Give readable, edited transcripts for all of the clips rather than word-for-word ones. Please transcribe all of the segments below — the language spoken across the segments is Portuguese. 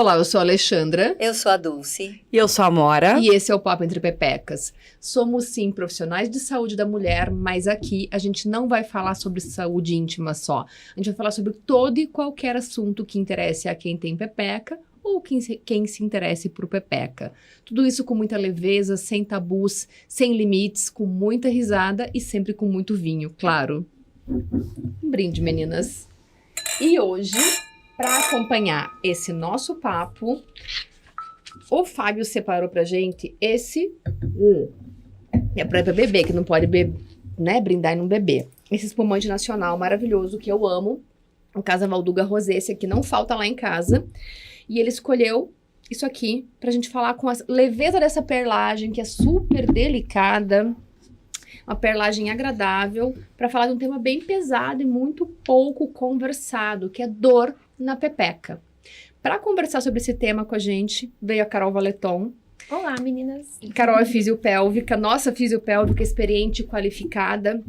Olá, eu sou a Alexandra. Eu sou a Dulce. E eu sou a Amora. E esse é o Papo Entre Pepecas. Somos, sim, profissionais de saúde da mulher, mas aqui a gente não vai falar sobre saúde íntima só. A gente vai falar sobre todo e qualquer assunto que interesse a quem tem pepeca ou quem se interesse por pepeca. Tudo isso com muita leveza, sem tabus, sem limites, com muita risada e sempre com muito vinho, claro. Um brinde, meninas. E hoje, para acompanhar esse nosso papo, o Fábio separou pra gente esse... É pra beber, que não pode brindar e não beber. Esse espumante nacional maravilhoso que eu amo. O Casa Valduga Rosé, esse aqui não falta lá em casa. E ele escolheu isso aqui pra gente falar com a leveza dessa perlagem, que é super delicada. Uma perlagem agradável, para falar de um tema bem pesado e muito pouco conversado, que é dor na pepeca. Para conversar sobre esse tema com a gente, veio a Carol Valeton. Olá, meninas. Carol é fisiopélvica, nossa fisiopélvica experiente e qualificada,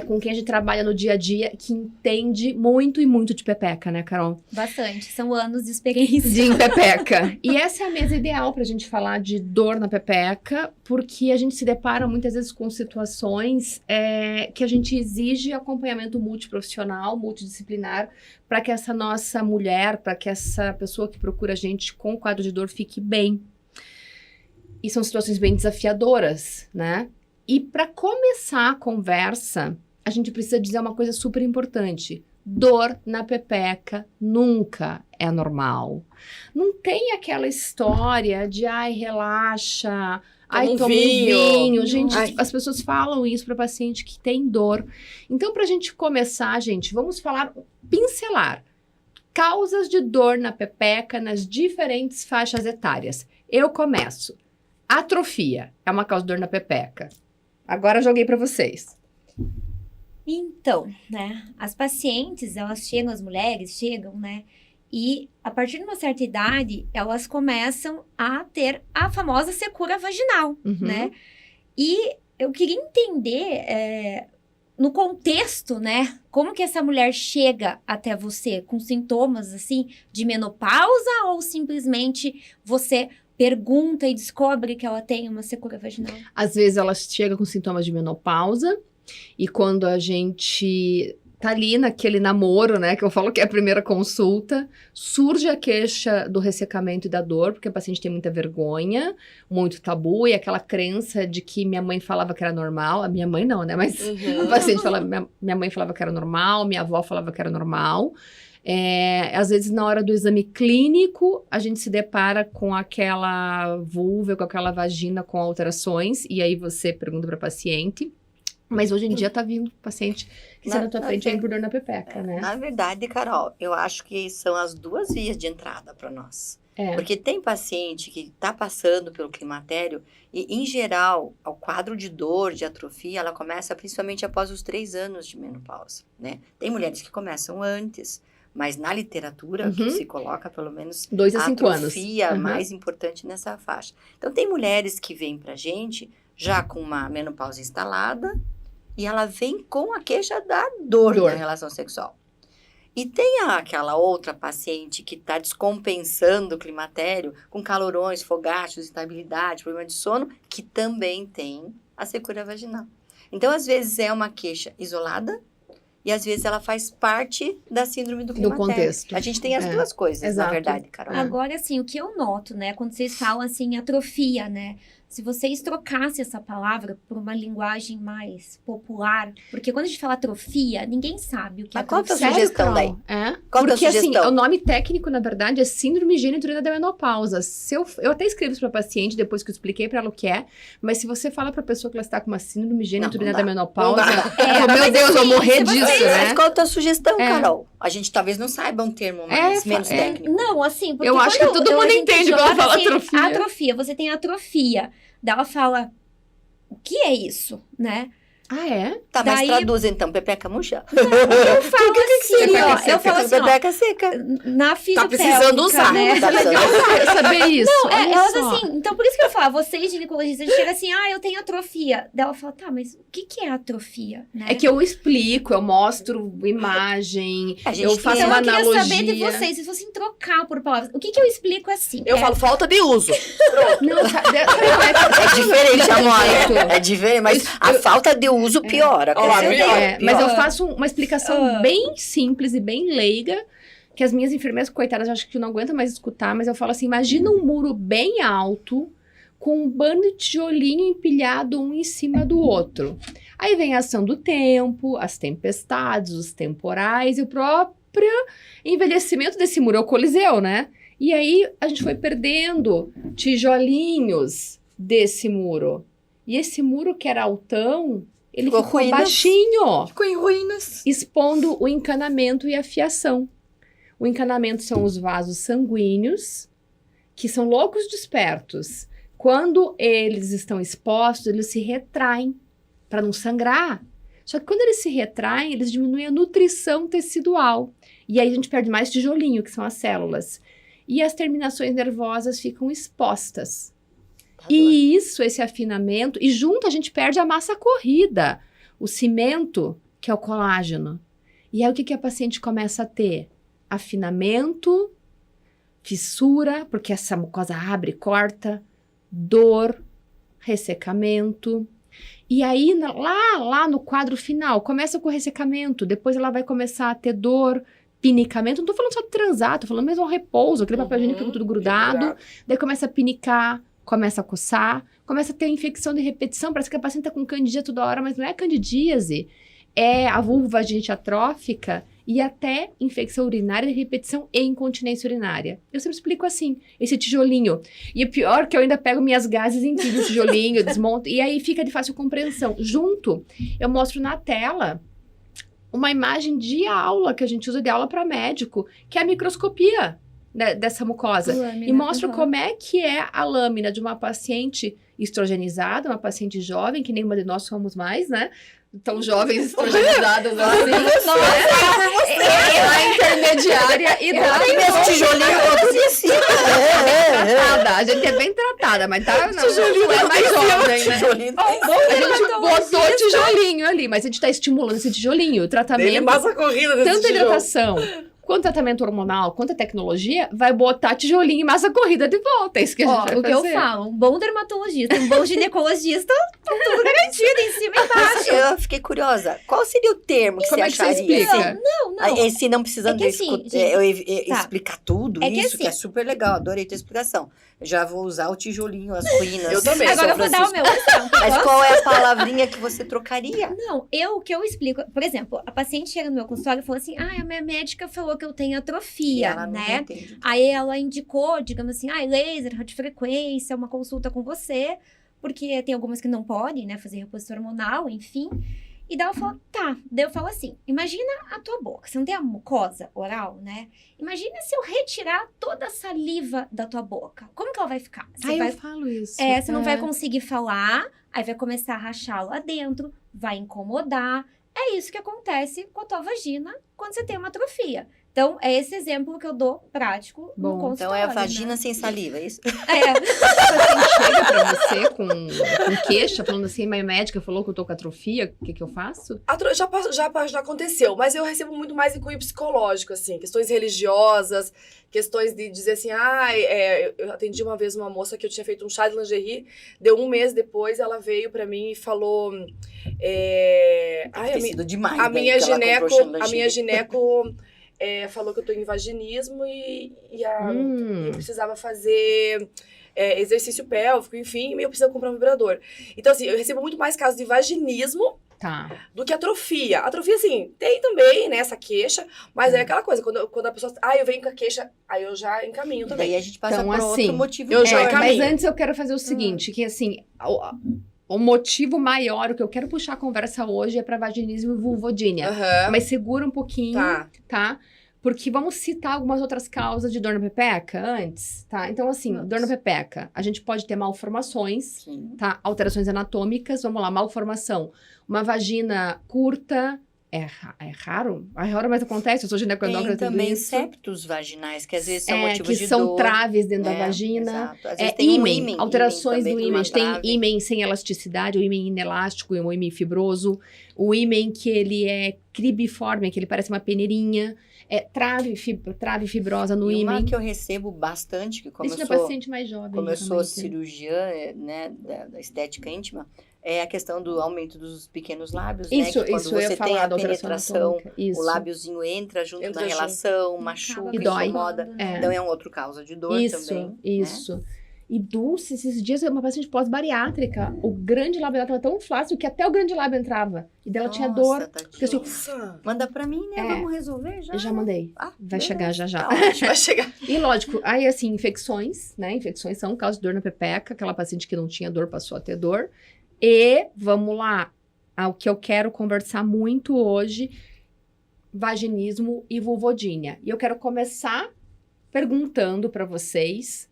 com quem a gente trabalha no dia a dia, que entende muito e muito de pepeca, né, Carol? Bastante, são anos de experiência. De pepeca. E essa é a mesa ideal pra gente falar de dor na pepeca, porque a gente se depara muitas vezes com situações que a gente exige acompanhamento multiprofissional, multidisciplinar, para que essa nossa mulher, para que essa pessoa que procura a gente com quadro de dor fique bem. E são situações bem desafiadoras, né? E para começar a conversa, a gente precisa dizer uma coisa super importante. Dor na pepeca nunca é normal. Não tem aquela história de, relaxa, toma um vinho. Gente, as pessoas falam isso para paciente que tem dor. Então, para a gente começar, gente, vamos pincelar causas de dor na pepeca nas diferentes faixas etárias. Eu começo. Atrofia é uma causa de dor na pepeca. Agora joguei para vocês. Então, né, as pacientes, as mulheres chegam, né, e a partir de uma certa idade, elas começam a ter a famosa secura vaginal, né? E eu queria entender, no contexto, né, como que essa mulher chega até você com sintomas, assim, de menopausa ou simplesmente você pergunta e descobre que ela tem uma secura vaginal? Às vezes ela chega com sintomas de menopausa e quando a gente tá ali naquele namoro, né, que eu falo que é a primeira consulta, surge a queixa do ressecamento e da dor, porque a paciente tem muita vergonha, muito tabu e aquela crença de que minha mãe falava que era normal, a minha mãe não, né, mas a paciente fala, minha mãe falava que era normal, minha avó falava que era normal. Às vezes, na hora do exame clínico, a gente se depara com aquela vulva, com aquela vagina com alterações, e aí você pergunta para a paciente. Mas hoje em dia tá vindo paciente que está na tua frente aí por dor na pepeca, né? Na verdade, Carol, eu acho que são as duas vias de entrada para nós. Porque tem paciente que está passando pelo climatério e, em geral, o quadro de dor, de atrofia, ela começa principalmente após os 3 anos de menopausa, né? Tem mulheres que começam antes, mas na literatura que se coloca pelo menos 2 a 5 anos. Atrofia mais importante nessa faixa. Então, tem mulheres que vêm pra gente já com uma menopausa instalada e ela vem com a queixa da dor na relação sexual. E tem aquela outra paciente que está descompensando o climatério com calorões, fogachos, instabilidade, problema de sono, que também tem a secura vaginal. Então, às vezes, é uma queixa isolada, e às vezes ela faz parte da síndrome do climatério. Do contexto. A gente tem as duas coisas, na verdade, Carol. Agora, assim, o que eu noto, né, quando vocês falam, assim, atrofia, né, se vocês trocassem essa palavra por uma linguagem mais popular, porque quando a gente fala atrofia, ninguém sabe o que é atrofia. Qual a sugestão daí? Porque, assim, o nome técnico, na verdade, é síndrome geniturina da menopausa. Eu até escrevo isso pra paciente, depois que eu expliquei pra ela o que é, mas se você fala pra pessoa que ela está com uma síndrome geniturina da menopausa, meu Deus, eu vou morrer disso, né? Mas qual a tua sugestão, Carol? A gente talvez não saiba um termo menos técnico. Não, assim, porque eu acho que todo mundo entende quando ela fala atrofia. Atrofia, você tem atrofia. Daí ela fala, o que é isso, né? Ah, é? Tá, mas traduz então, pepeca murcha. Eu falo assim, eu falo assim, pepeca seca. Na fisiopélvica, tá precisando usar, né? Tá legal saber isso. Não, elas assim, então por isso que eu falo falar, vocês ginecologistas chegam assim, eu tenho atrofia. Daí ela fala, tá, mas o que é atrofia? Né? É que eu explico, eu mostro imagem, eu faço então, uma eu queria analogia. saber de vocês, se fossem trocar por palavras. O que eu explico assim? Eu falo falta de uso. Não, É diferente, amor. É diferente, mas a falta de uso piora. Ó, mas eu faço uma explicação bem simples e bem leiga, que as minhas enfermeiras, coitadas, acho que não aguentam mais escutar, mas eu falo assim, imagina um muro bem alto, com um bando de tijolinho empilhado um em cima do outro. Aí vem a ação do tempo, as tempestades, os temporais e o próprio envelhecimento desse muro, é o Coliseu, né? E aí a gente foi perdendo tijolinhos desse muro. E esse muro que era altão, ele ficou baixinho. Ficou em ruínas. Expondo o encanamento e a fiação. O encanamento são os vasos sanguíneos, que são loucos despertos. Quando eles estão expostos, eles se retraem para não sangrar. Só que quando eles se retraem, eles diminuem a nutrição tecidual. E aí a gente perde mais tijolinho, que são as células. E as terminações nervosas ficam expostas. E isso, esse afinamento, e junto a gente perde a massa corrida, o cimento, que é o colágeno. E aí o que a paciente começa a ter? Afinamento, fissura, porque essa mucosa abre e corta, dor, ressecamento. E aí, lá no quadro final, começa com o ressecamento, depois ela vai começar a ter dor, pinicamento. Não tô falando só de transar, tô falando mesmo ao repouso, aquele papel higiênico fica tudo grudado. Daí começa a pinicar, começa a coçar, começa a ter infecção de repetição, parece que a paciente tá com candidíase toda hora, mas não é candidíase, é a vulvagite atrófica e até infecção urinária de repetição e incontinência urinária. Eu sempre explico assim, esse tijolinho. E o pior é que eu ainda pego minhas gases e empilho o tijolinho, desmonto, e aí fica de fácil compreensão. Junto, eu mostro na tela uma imagem de aula, que a gente usa de aula para médico, que é a microscopia dessa mucosa. Lâmina, e mostro como é que é a lâmina de uma paciente estrogenizada, uma paciente jovem, que nenhuma de nós somos mais, né? Tão jovens estrogenizadas assim. A intermediária e da... Esse tijolinho assim. A gente é bem tratada, mas tá, não é mais jovem, né? A gente botou tijolinho ali, mas a gente tá estimulando esse tijolinho. O tratamento, massa corrida desse tanto a tijolo. hidratação, quanto tratamento hormonal, quanto a tecnologia, vai botar tijolinho e massa corrida de volta. É isso que a gente vai o que fazer. eu falo, um bom dermatologista, um bom ginecologista, tá tudo garantido em cima e embaixo. Eu fiquei curiosa. Qual seria o termo que Como você é que você acharia? explica? Não. Esse não precisando É que assim, explicar tudo É que isso, que é assim- super legal. Adorei tua explicação. Eu já vou usar o tijolinho, as ruínas. Eu também. Agora eu São vou dar o Francisco. meu exemplo. Mas Posso? qual é a palavrinha que você trocaria? Não, o que eu explico, por exemplo, a paciente chega no meu consultório e falou assim, a minha médica falou que eu tenho atrofia, Ela não né? entende. Aí ela indicou, digamos assim, laser, radiofrequência, uma consulta com você, porque tem algumas que não podem, né, fazer reposição hormonal, enfim. E daí ela falou, tá. Daí eu falo assim, imagina a tua boca, você não tem a mucosa oral, né? Imagina se eu retirar toda a saliva da tua boca. Como que ela vai ficar? Você vai... Eu falo isso. você não vai conseguir falar, aí vai começar a rachar lá dentro, vai incomodar. É isso que acontece com a tua vagina quando você tem uma atrofia. Então, é esse exemplo que eu dou prático no Bom, consultório. Então é a vagina né? sem saliva, é isso? É. Chega pra você com queixa, falando assim, minha médica falou que eu tô com atrofia, o que eu faço? Já aconteceu, mas eu recebo muito mais em cunho psicológico, assim, questões religiosas, questões de dizer assim, eu atendi uma vez uma moça que eu tinha feito um chá de lingerie, deu um mês depois, ela veio pra mim e falou, Demais, a daí minha que ela comprou chá de a minha lingerie. gineco falou que eu tô em vaginismo e eu precisava fazer exercício pélvico, enfim, e eu precisava comprar um vibrador. Então, assim, eu recebo muito mais casos de vaginismo do que atrofia. Atrofia, assim, tem também, né, essa queixa, mas é aquela coisa, quando a pessoa, eu venho com a queixa, aí eu já encaminho também. Daí a gente passa Então, por assim, outro motivo. eu já maior. Mas encaminho. antes eu quero fazer o seguinte, que assim, o motivo maior, o que eu quero puxar a conversa hoje é para vaginismo e vulvodínia. Aham. Mas segura um pouquinho, Tá. Porque vamos citar algumas outras causas de dor na pepeca antes, tá? Então, assim, dor na pepeca. A gente pode ter malformações, Sim. tá? Alterações anatômicas, vamos lá, malformação. Uma vagina curta, raro? É raro, mas acontece. Eu sou ginecologista. Tem também isso. septos vaginais, que às vezes são motivo que de são dor. traves dentro da vagina. Exato. Às vezes tem ímen, alterações do ímen. Tem trave. ímen sem elasticidade, o ímen inelástico, o ímen fibroso. O ímen que ele é cribiforme, que ele parece uma peneirinha. Trave fibrosa no e ímen. uma que eu recebo bastante, que como Isso eu é sou... paciente mais jovem. Como eu sou também, cirurgiã, né, da estética íntima, é a questão do aumento dos pequenos lábios, Isso, né? Que quando isso, eu ia você falar tem a da alteração penetração, anatômica. Isso. o lábiozinho entra junto Entra na junto. relação, machuca, E dói. incomoda. É. Então é uma outra causa de dor também. Isso. E Dulce, esses dias, uma paciente pós-bariátrica, o grande lábio dela estava tão flácido que até o grande lábio entrava. E dela tinha dor. Porque assim, Nossa. Manda pra mim, né? Vamos resolver já. eu já mandei. Ah, Vai beleza. chegar já. Tá ótimo. Vai chegar. E lógico, aí assim, infecções, né? Infecções são causa de dor na pepeca. Aquela paciente que não tinha dor passou a ter dor. E, vamos lá, o que eu quero conversar muito hoje, vaginismo e vulvodínia. E eu quero começar perguntando pra vocês.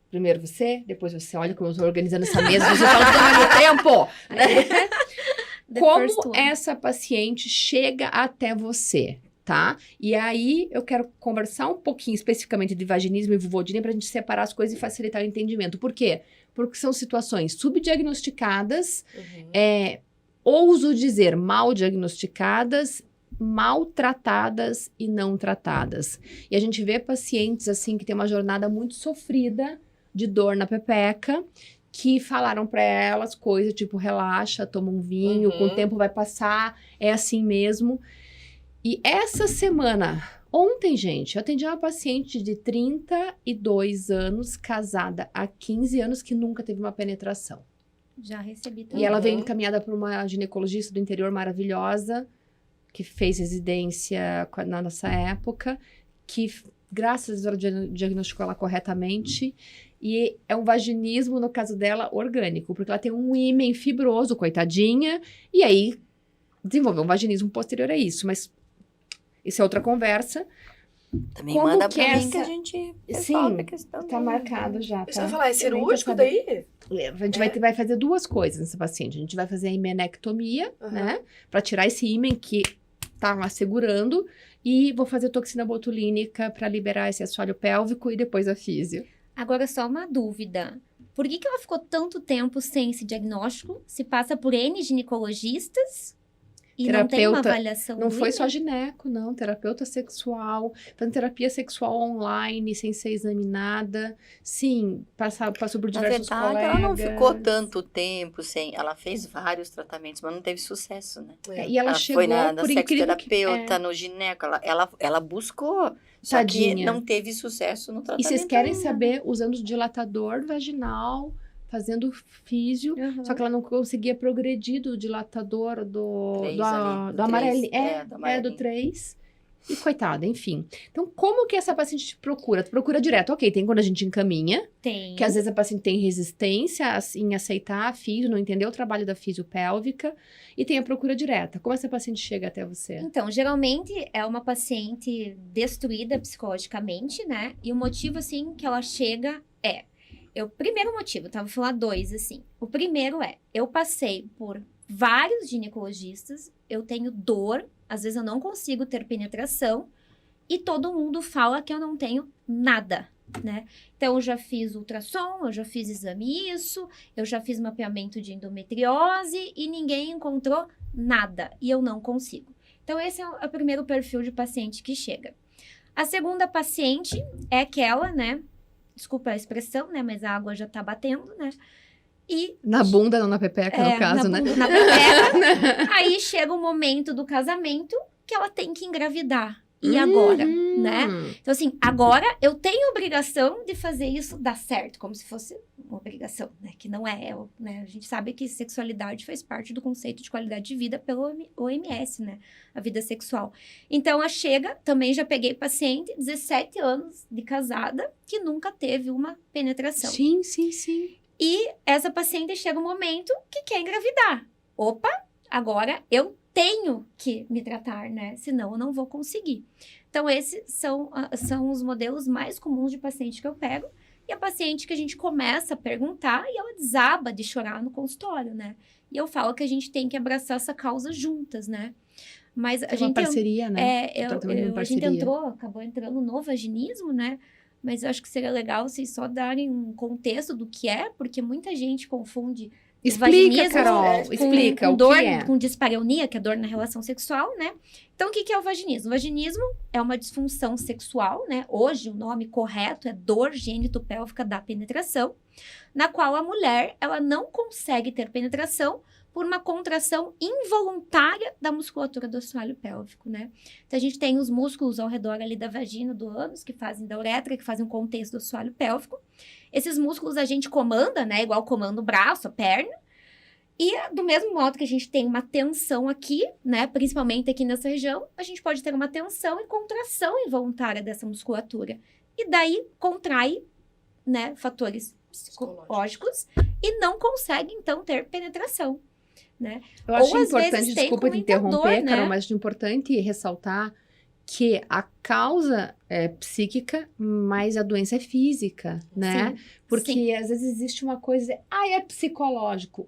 Primeiro você, depois você. Olha como eu tô organizando essa mesa, vocês estão tudo ao mesmo tempo. Né? Como essa paciente chega até você, tá? E aí, eu quero conversar um pouquinho especificamente de vaginismo e vulvodínia pra gente separar as coisas e facilitar o entendimento. Por quê? Porque são situações subdiagnosticadas, ouso dizer, mal diagnosticadas, maltratadas e não tratadas. E a gente vê pacientes, assim, que tem uma jornada muito sofrida de dor na pepeca, que falaram pra elas coisas tipo, relaxa, toma um vinho, com o tempo vai passar, é assim mesmo. E essa semana, ontem, gente, eu atendi uma paciente de 32 anos, casada há 15 anos, que nunca teve uma penetração. Já recebi também. E ela veio encaminhada por uma ginecologista do interior maravilhosa, que fez residência na nossa época, que, graças a Deus, diagnosticou ela corretamente. E é um vaginismo, no caso dela, orgânico, porque ela tem um ímen fibroso, coitadinha, e aí desenvolveu um vaginismo posterior a isso. Mas isso é outra conversa. Também Como manda que pra mim essa- que a gente Sim, resolve a questão. Tá marcado já, Deixa tá? eu falar, é Eu nem tô cirúrgico sabendo. daí? A gente vai fazer duas coisas nessa paciente. A gente vai fazer a himenectomia, né? Pra tirar esse ímen que tá lá segurando. E vou fazer toxina botulínica pra liberar esse assoalho pélvico e depois a físio. Agora, só uma dúvida. Por que ela ficou tanto tempo sem esse diagnóstico? Se passa por N ginecologistas e não tem uma Terapeuta, avaliação Não do foi só ímen? gineco, não. Terapeuta sexual, fazendo terapia sexual online, sem ser examinada. Sim, passou por Na diversos verdade, colegas. ela não ficou tanto tempo sem. Ela fez vários tratamentos, mas não teve sucesso, né? E ela chegou, foi na por incrível que... sexoterapeuta, no gineco, ela buscou, só Tadinha. que não teve sucesso no E tratamento. vocês querem ainda. saber, usando dilatador vaginal, fazendo físio, Uhum. só que ela não conseguia progredir do dilatador do 3 ali, do amarelinho. do Do amarelinho. 3. E coitada, enfim. Então, como que essa paciente te procura? Tu procura direto. Ok, tem quando a gente encaminha, Tem. que às vezes a paciente tem resistência em aceitar a físio, não entender o trabalho da fisiopélvica, e tem a procura direta. Como essa paciente chega até você? Então, geralmente é uma paciente destruída psicologicamente, né? E o motivo, assim, que ela chega é... primeiro motivo, tá? Vou falar dois, assim. O primeiro é, eu passei por vários ginecologistas, eu tenho dor, às vezes eu não consigo ter penetração, e todo mundo fala que eu não tenho nada, né? Então, eu já fiz ultrassom, eu já fiz exame isso, eu já fiz mapeamento de endometriose, e ninguém encontrou nada, e eu não consigo. Então, esse é o primeiro perfil de paciente que chega. A segunda paciente é aquela, né? Desculpa a expressão, né? Mas a água já tá batendo, né? E... Na bunda, não na pepeca, no caso, né? Na pepeca. Aí chega o momento do casamento que ela tem que engravidar. E agora, né? Então, assim, agora eu tenho obrigação de fazer isso dar certo, como se fosse uma obrigação, né? Que não é, né? A gente sabe que sexualidade faz parte do conceito de qualidade de vida pelo OMS, né? A vida sexual. Então, a chega, também já peguei paciente, 17 anos de casada, que nunca teve uma penetração. Sim, sim, sim. E essa paciente chega um momento que quer engravidar. Opa, agora eu tenho que me tratar, né? Senão eu não vou conseguir. Então, esses são os modelos mais comuns de paciente que eu pego. E a paciente que a gente começa a perguntar e ela desaba de chorar no consultório, né? E eu falo que a gente tem que abraçar essa causa juntas, né? Mas a Tem uma gente... parceria, né? A gente acabou entrando no vaginismo, né? Mas eu acho que seria legal vocês só darem um contexto do que é, porque muita gente confunde Explica, Carol, explica com o dor, que é. com dispareunia, que é dor na relação sexual, né? Então, o que é o vaginismo? O vaginismo é uma disfunção sexual, né? Hoje, o nome correto é dor gênito-pélvica da penetração, na qual a mulher, ela não consegue ter penetração por uma contração involuntária da musculatura do assoalho pélvico, né? Então, a gente tem os músculos ao redor ali da vagina, do ânus, que fazem da uretra, que fazem o contexto do assoalho pélvico. Esses músculos a gente comanda, né? Igual comanda o braço, a perna. E do mesmo modo que a gente tem uma tensão aqui, né? Principalmente aqui nessa região, a gente pode ter uma tensão e contração involuntária dessa musculatura. E daí contrai, né? Fatores psicológicos e não consegue, então, ter penetração, né? Eu acho Ou, às importante, vezes, tem desculpa te interromper, comentador, né? Carol, mas acho importante ressaltar que a causa é psíquica, mas a doença é física, né? Sim, Porque sim. às vezes existe uma coisa, é psicológico.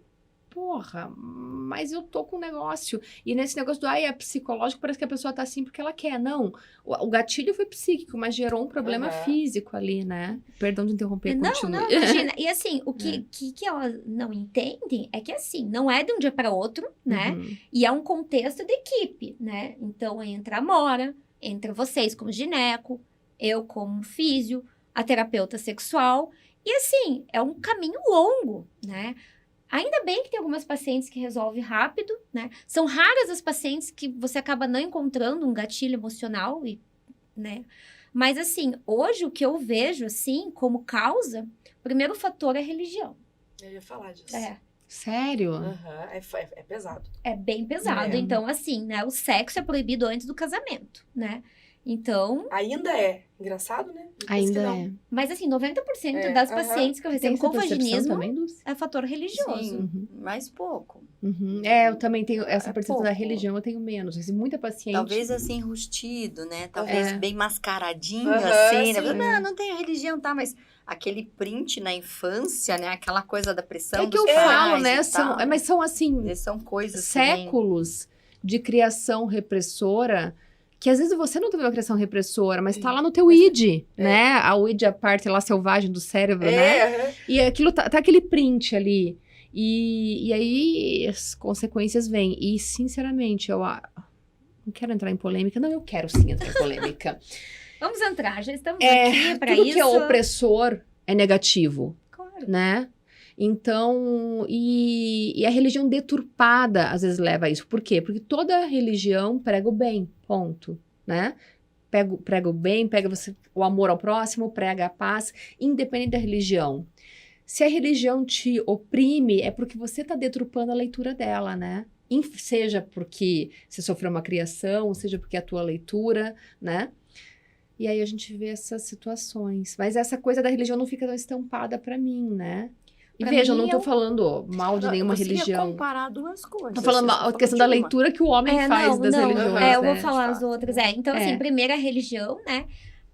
Porra, mas eu tô com um negócio. E nesse negócio do, é psicológico, parece que a pessoa tá assim porque ela quer. Não, o gatilho foi psíquico, mas gerou um problema físico ali, né? Perdão de interromper, continue. Não, imagina. E assim, o que elas não entendem é que assim, não é de um dia para outro, né? Uhum. E é um contexto de equipe, né? Então, entra a Mora, entra vocês como gineco, eu como físio, a terapeuta sexual. E assim, é um caminho longo, né? Ainda bem que tem algumas pacientes que resolvem rápido, né? São raras as pacientes que você acaba não encontrando um gatilho emocional, né? Mas, assim, hoje o que eu vejo, assim, como causa, o primeiro fator é religião. Eu ia falar disso. Sério? É pesado. É bem pesado. Então, assim, né? O sexo é proibido antes do casamento, né? Então... Ainda é. Engraçado, né? Ainda é. Mas, assim, 90% das pacientes que eu recebo com vaginismo é fator religioso. Sim, mas pouco. Eu também tenho essa percepção da religião, eu tenho menos. Assim, muita paciente... Talvez, assim, enrustido, né? Talvez bem mascaradinho, assim. Né? Não tenho religião, tá? Mas aquele print na infância, né? Aquela coisa da pressão que eu falo, né? Mas são, assim... São coisas séculos de criação repressora... Que às vezes você não teve uma criação repressora, mas tá lá no teu id, né? A id é a parte lá selvagem do cérebro, né? E aquilo tá aquele print ali. E aí as consequências vêm. E, sinceramente, eu não quero entrar em polêmica. Não, eu quero sim entrar em polêmica. Vamos entrar, já estamos aqui pra tudo isso. Que é opressor é negativo, claro, né? Então, e a religião deturpada às vezes leva a isso. Por quê? Porque toda religião prega o bem, ponto, né? Prega o bem, prega o amor ao próximo, prega a paz, independente da religião. Se a religião te oprime, é porque você está deturpando a leitura dela, né? Seja porque você sofreu uma criação, seja porque é a tua leitura, né? E aí a gente vê essas situações. Mas essa coisa da religião não fica tão estampada para mim, né? E veja, eu não tô falando mal de nenhuma religião. Eu comparar duas coisas. Tô falando a questão da leitura que o homem faz das religiões, né? Eu vou falar as outras. Então, assim, primeiro a religião, né?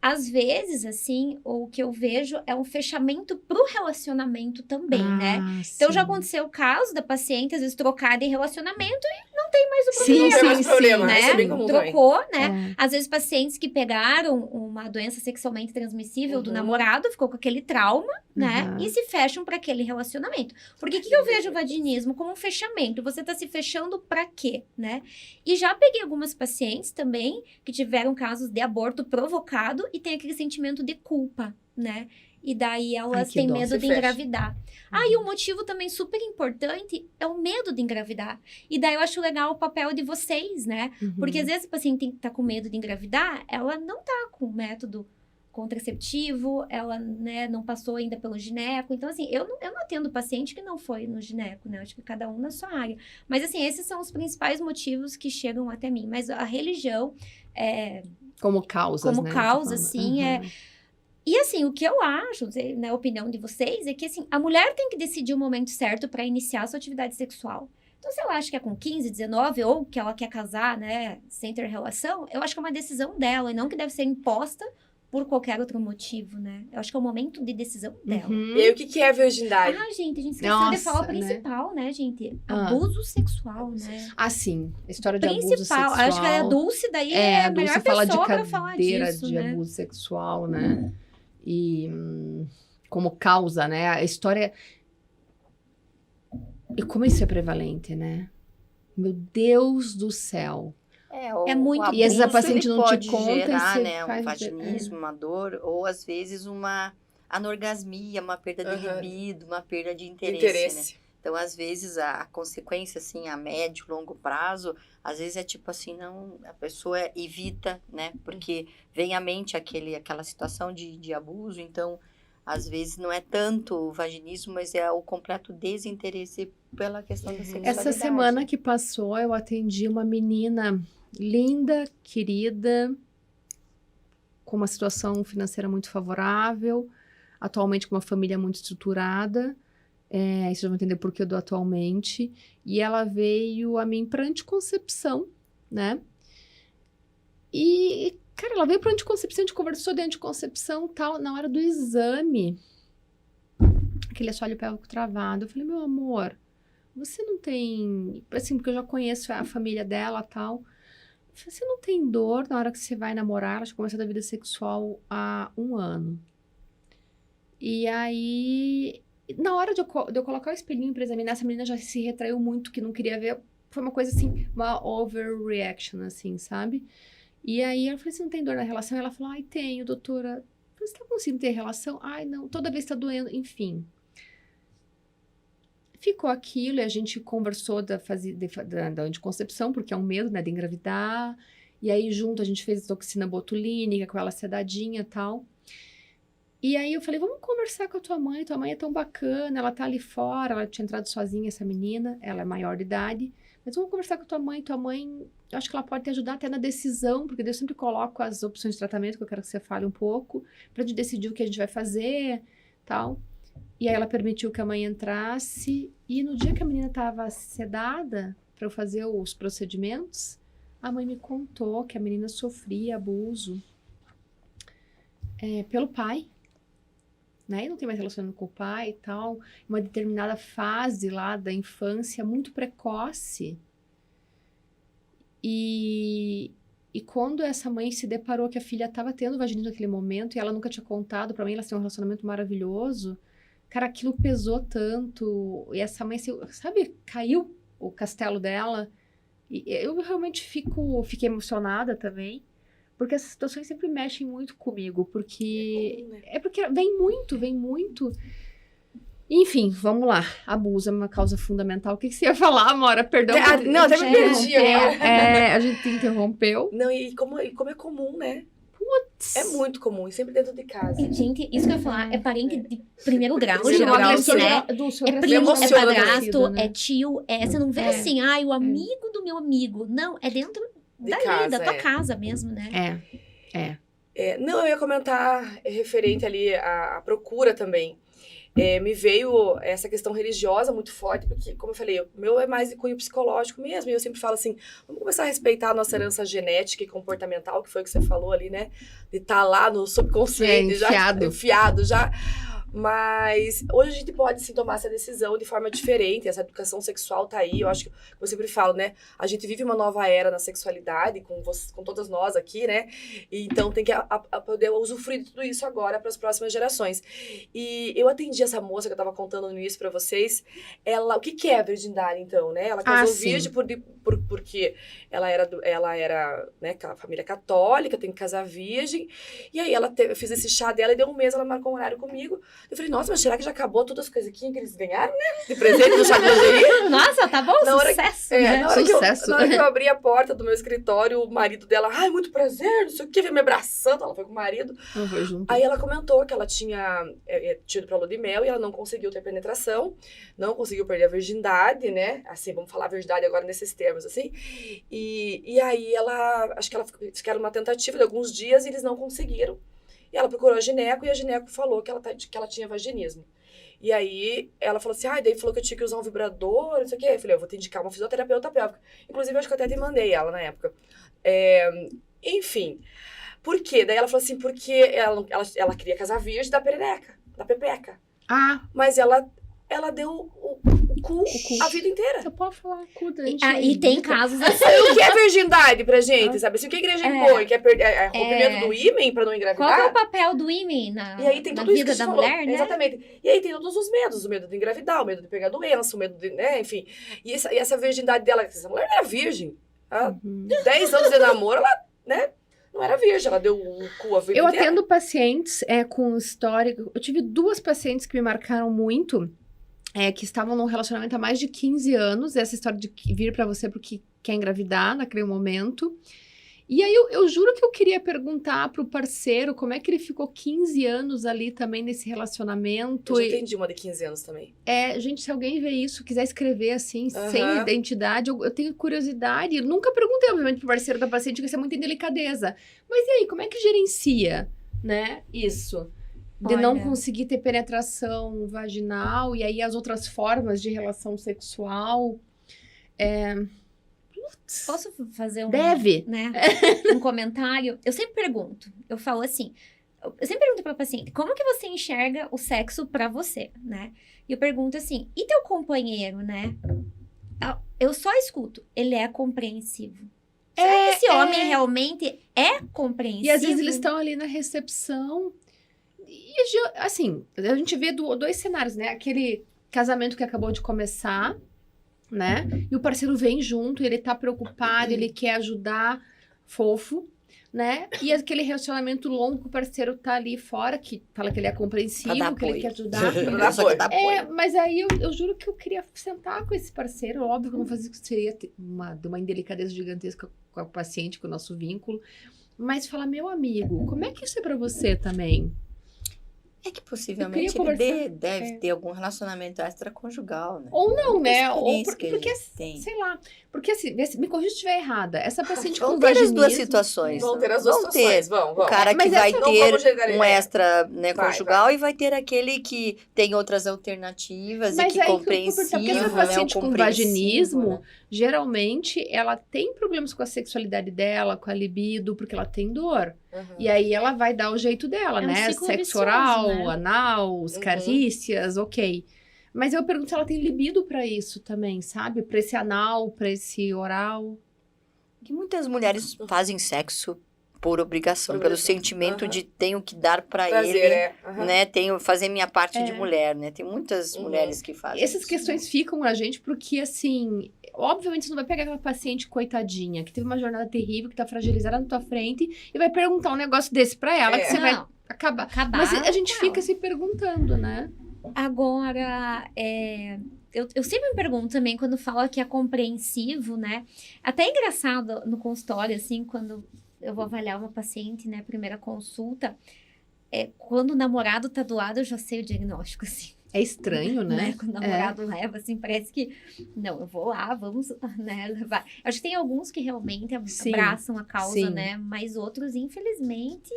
Às vezes, assim, o que eu vejo é um fechamento pro relacionamento também, né? Então, já aconteceu o caso da paciente, às vezes, trocar de relacionamento e não tem mais o problema. Né? Trocou, né? Às vezes, pacientes que pegaram uma doença sexualmente transmissível do namorado, ficou com aquele trauma, né? E se fecham para aquele relacionamento. Porque o que eu vejo o vaginismo como um fechamento? Você tá se fechando para quê, né? E já peguei algumas pacientes também que tiveram casos de aborto provocado e tem aquele sentimento de culpa, né? E daí elas têm medo de engravidar. E o motivo também super importante é o medo de engravidar. E daí eu acho legal o papel de vocês, né? Porque às vezes a paciente tá com medo de engravidar, ela não tá com método contraceptivo, ela, né, não passou ainda pelo gineco. Então, assim, eu não atendo paciente que não foi no gineco, né? Eu acho que cada um na sua área. Mas, assim, esses são os principais motivos que chegam até mim. Mas a religião como causas, como causa, sim, E assim, o que eu acho, na opinião de vocês, é que assim, a mulher tem que decidir o momento certo para iniciar a sua atividade sexual. Então, se ela acha que é com 15, 19, ou que ela quer casar, né, sem ter relação, eu acho que é uma decisão dela, e não que deve ser imposta por qualquer outro motivo, né? Eu acho que é o momento de decisão dela. E aí, o que é virgindade? Ah, gente, a gente esqueceu de falar o principal, né, gente? Abuso sexual, né? Ah, sim. A história de abuso Principal. sexual. Acho que a Dulce daí é a melhor fala pessoa de pra falar cadeira disso, de né? abuso sexual, né? E como causa, né? A história... E como isso é prevalente, né? Meu Deus do céu. É muito- o E às vezes a abuso, paciente ele não te pode conta e gerar, você né, um faz... vaginismo, uma dor, ou às vezes uma anorgasmia, uma perda de Aham. libido, uma perda de interesse, né? Interesse. Então, às vezes, a consequência, assim, a médio, longo prazo, às vezes é tipo assim, não, a pessoa evita, né? Porque vem à mente aquela situação de abuso, então, às vezes, não é tanto o vaginismo, mas é o completo desinteresse pela questão da sexualidade. Essa semana que passou, eu atendi uma menina linda, querida, com uma situação financeira muito favorável, atualmente com uma família muito estruturada. Vocês vão entender por que eu dou atualmente. E ela veio a mim para anticoncepção, né? E, cara, ela veio para anticoncepção, a gente conversou de anticoncepção tal, na hora do exame. Aquele assoalho pélvico travado. Eu falei, meu amor, você não tem... Assim, porque eu já conheço a família dela e tal. Eu falei, você não tem dor na hora que você vai namorar? Ela já começou a vida sexual há 1 ano. E aí, na hora de eu colocar o espelhinho pra examinar, essa menina já se retraiu muito, que não queria ver. Foi uma coisa assim, uma overreaction, assim, sabe? E aí, eu falei, você não tem dor na relação? Ela falou, ai, tenho, doutora. Eu falei, você tá conseguindo ter relação? Ai, não, toda vez tá doendo, enfim. Ficou aquilo e a gente conversou da anticoncepção, porque é um medo, né, de engravidar. E aí, junto, a gente fez toxina botulínica, com ela sedadinha e tal. E aí, eu falei, vamos conversar com a tua mãe é tão bacana, ela tá ali fora, ela tinha entrado sozinha, essa menina, ela é maior de idade. Mas vamos conversar com a tua mãe, eu acho que ela pode te ajudar até na decisão, porque eu sempre coloco as opções de tratamento, que eu quero que você fale um pouco, pra gente decidir o que a gente vai fazer, tal. E aí ela permitiu que a mãe entrasse, e no dia que a menina estava sedada para eu fazer os procedimentos, a mãe me contou que a menina sofria abuso pelo pai, né? E não tem mais relacionamento com o pai e tal, uma determinada fase lá da infância muito precoce. E quando essa mãe se deparou que a filha estava tendo vaginismo naquele momento, e ela nunca tinha contado para mim, elas têm um relacionamento maravilhoso. Cara, aquilo pesou tanto. E essa mãe, sabe, caiu o castelo dela. E eu realmente fiquei emocionada também. Porque essas situações sempre mexem muito comigo. Porque porque vem muito. Enfim, vamos lá. Abuso é uma causa fundamental. O que você ia falar, Amora? Perdão. Não, até me perdi agora. A gente interrompeu. Não, e como é comum, né? É muito comum, e sempre dentro de casa. E, gente, isso que eu ia falar, é parente de primeiro grau, Primeiro grau, geralmente, né? É primo, é padrasto, né? é tio, você não vê assim, o amigo do meu amigo. Não, é dentro da tua casa mesmo, né? Não, eu ia comentar referente ali à procura também. Me veio essa questão religiosa muito forte, porque, como eu falei, o meu é mais de cunho psicológico mesmo, e eu sempre falo assim, vamos começar a respeitar a nossa herança genética e comportamental, que foi o que você falou ali, né? De estar lá no subconsciente, enfiado já. Mas hoje a gente pode, sim, tomar essa decisão de forma diferente, essa educação sexual tá aí, eu acho que eu sempre falo, né, a gente vive uma nova era na sexualidade, com todas nós aqui, né, e então tem que poder usufruir de tudo isso agora para as próximas gerações. E eu atendi essa moça que eu tava contando no início para vocês, o que é a virgindade, então, né, ela casou virgem porque ela era, né, família católica, tem que casar virgem, e aí eu fiz esse chá dela e deu 1 mês, ela marcou um horário comigo. Eu falei, nossa, mas será que já acabou todas as coisas que eles ganharam, né? De presente do chá de lingerie? Nossa, tá bom, sucesso, né? Na hora que eu abri a porta do meu escritório, o marido dela, ai, muito prazer, não sei o que, veio me abraçando, ela foi com o marido. Aí ela comentou que ela tinha tido pra lua de mel e ela não conseguiu ter penetração, não conseguiu perder a virgindade, né? Assim, vamos falar a virgindade agora nesses termos, assim. E aí acho que ela era uma tentativa de alguns dias e eles não conseguiram. E ela procurou a gineco e a gineco falou que ela tinha vaginismo. E aí ela falou assim, daí falou que eu tinha que usar um vibrador, não sei o quê. Eu falei, eu vou te indicar uma fisioterapeuta pélvica. Inclusive, eu acho que eu até te mandei ela na época. Enfim, Por quê? Daí ela falou assim, porque ela queria casar virgem da perereca, da pepeca. Ah, Mas ela deu o cu a vida inteira. você pode falar cu da gente. E tem casos assim. O que é virgindade pra gente, sabe? Assim, o que a igreja impõe? Que é rompimento do ímen pra não engravidar? Qual que é o papel do ímen na, E aí tem na tudo isso vida que você da falou. mulher, né? Exatamente. E aí tem todos os medos. O medo de engravidar, o medo de pegar doença, o medo de, né, enfim. E essa virgindade dela, essa mulher não era virgem. Há 10 anos de namoro, ela, né, não era virgem. Ela deu o cu a vida Eu inteira. atendo pacientes com história. Eu tive 2 pacientes que me marcaram muito, que estavam num relacionamento há mais de 15 anos. Essa história de vir pra você porque quer engravidar naquele momento. E aí eu juro que eu queria perguntar pro parceiro como é que ele ficou 15 anos ali também nesse relacionamento. Eu já entendi uma de 15 anos também. Gente, se alguém vê isso, quiser escrever assim, Aham. sem identidade, eu tenho curiosidade. Eu nunca perguntei, obviamente, pro parceiro da paciente, porque isso é muita delicadeza. Mas e aí, como é que gerencia, né, isso? De não Olha. conseguir ter penetração vaginal e aí as outras formas de relação sexual. Posso fazer um... Deve. Né, um comentário? Eu sempre pergunto. Eu falo assim... Eu sempre pergunto pra paciente, como que você enxerga o sexo pra você, né? E eu pergunto assim, e teu companheiro, né? Eu só escuto, ele é compreensivo. Será que esse homem realmente é compreensivo? E às vezes eles estão ali na recepção. E, assim, a gente vê 2 cenários, né? Aquele casamento que acabou de começar, né? E o parceiro vem junto, ele tá preocupado, ele quer ajudar, fofo, né? E aquele relacionamento longo que o parceiro tá ali fora, que fala que ele é compreensivo, que ele quer ajudar. Só que dá apoio. Mas aí eu juro que eu queria sentar com esse parceiro. Óbvio que eu não fazia isso, seria uma indelicadeza gigantesca com a paciente, com o nosso vínculo. Mas falar, meu amigo, como é que isso é pra você também? É que possivelmente Eu queria ele deve ter algum relacionamento extraconjugal, né? Ou não, né? Ou experiência porque, que ele tem. sei lá. Porque assim, me corrija se estiver errada. Essa paciente Vão com ter as vaginismo... duas situações. Vão ter as duas Vão ter situações, vão. o cara que Mas vai essa não vamos ter chegar um nele. extra, né, Vai, conjugal e vai ter aquele que tem outras alternativas Mas e que aí compreensivo, porque essa né, paciente o com compreensivo, vaginismo, né? geralmente, ela tem problemas com a sexualidade dela, com a libido, porque ela tem dor. E aí ela vai dar o jeito dela, É um né? ciclo Sexo vicioso, oral, né? anal, carícias, ok. Mas eu pergunto se ela tem libido pra isso também, sabe? Pra esse anal, pra esse oral. Que muitas mulheres fazem sexo por obrigação, Por pelo obrigação. sentimento Aham. de tenho que dar pra Prazer, ele, né? Tenho fazer minha parte de É. mulher, né? Tem muitas mulheres que fazem Essas isso, questões ficam a gente porque, assim, obviamente você não vai pegar aquela paciente coitadinha, que teve uma jornada terrível, que tá fragilizada na tua frente, e vai perguntar um negócio desse pra ela, que você vai Não, acabar. acabar. Mas a gente não. fica se perguntando, né? Agora, eu sempre me pergunto também, quando fala que é compreensivo, né? Até é engraçado no consultório, assim, quando eu vou avaliar uma paciente, né, primeira consulta, quando o namorado tá do lado, eu já sei o diagnóstico, assim. É estranho, né? Quando o namorado leva, assim, parece que, não, eu vou lá, vamos, né, levar. Acho que tem alguns que realmente Sim, abraçam a causa, sim. né, mas outros, infelizmente,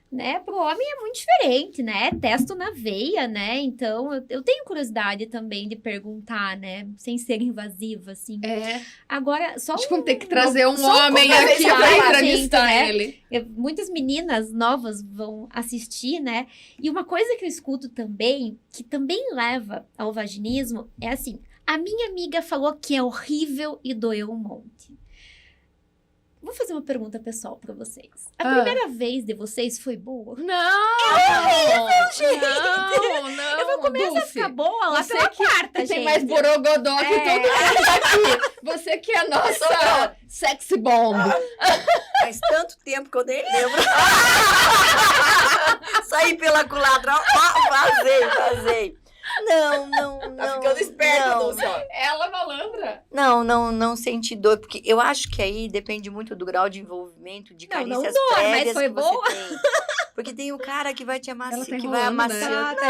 né, pro homem é muito diferente, né, testo na veia, né, então eu tenho curiosidade também de perguntar, né, sem ser invasiva, assim. Agora, só Tipo, ter que trazer um só homem conversar aqui com a pra gente, entrevistar né? ele. Muitas meninas novas vão assistir, né? E uma coisa que eu escuto também, que também leva ao vaginismo, é assim: a minha amiga falou que é horrível e doeu um monte. Vou fazer uma pergunta pessoal pra vocês. A primeira vez de vocês foi boa? Não! gente! Não! Eu vou começar a Dulce, ficar boa lá você pela que quarta, tem gente. mais borogodó que todo mundo aqui. Você que é a nossa sexy bomb. Faz tanto tempo que eu nem lembro. Saí pela culatra, vazei. Não. Tá ficando esperta, não. Dulce, ó. Ela malandra. Não senti dor, porque eu acho que aí depende muito do grau de envolvimento, de Não carícias dor, mas prévias foi que você boa. tem. Porque tem o cara que vai te Ela amaciar, tá que vai enrolando, né? amaciando.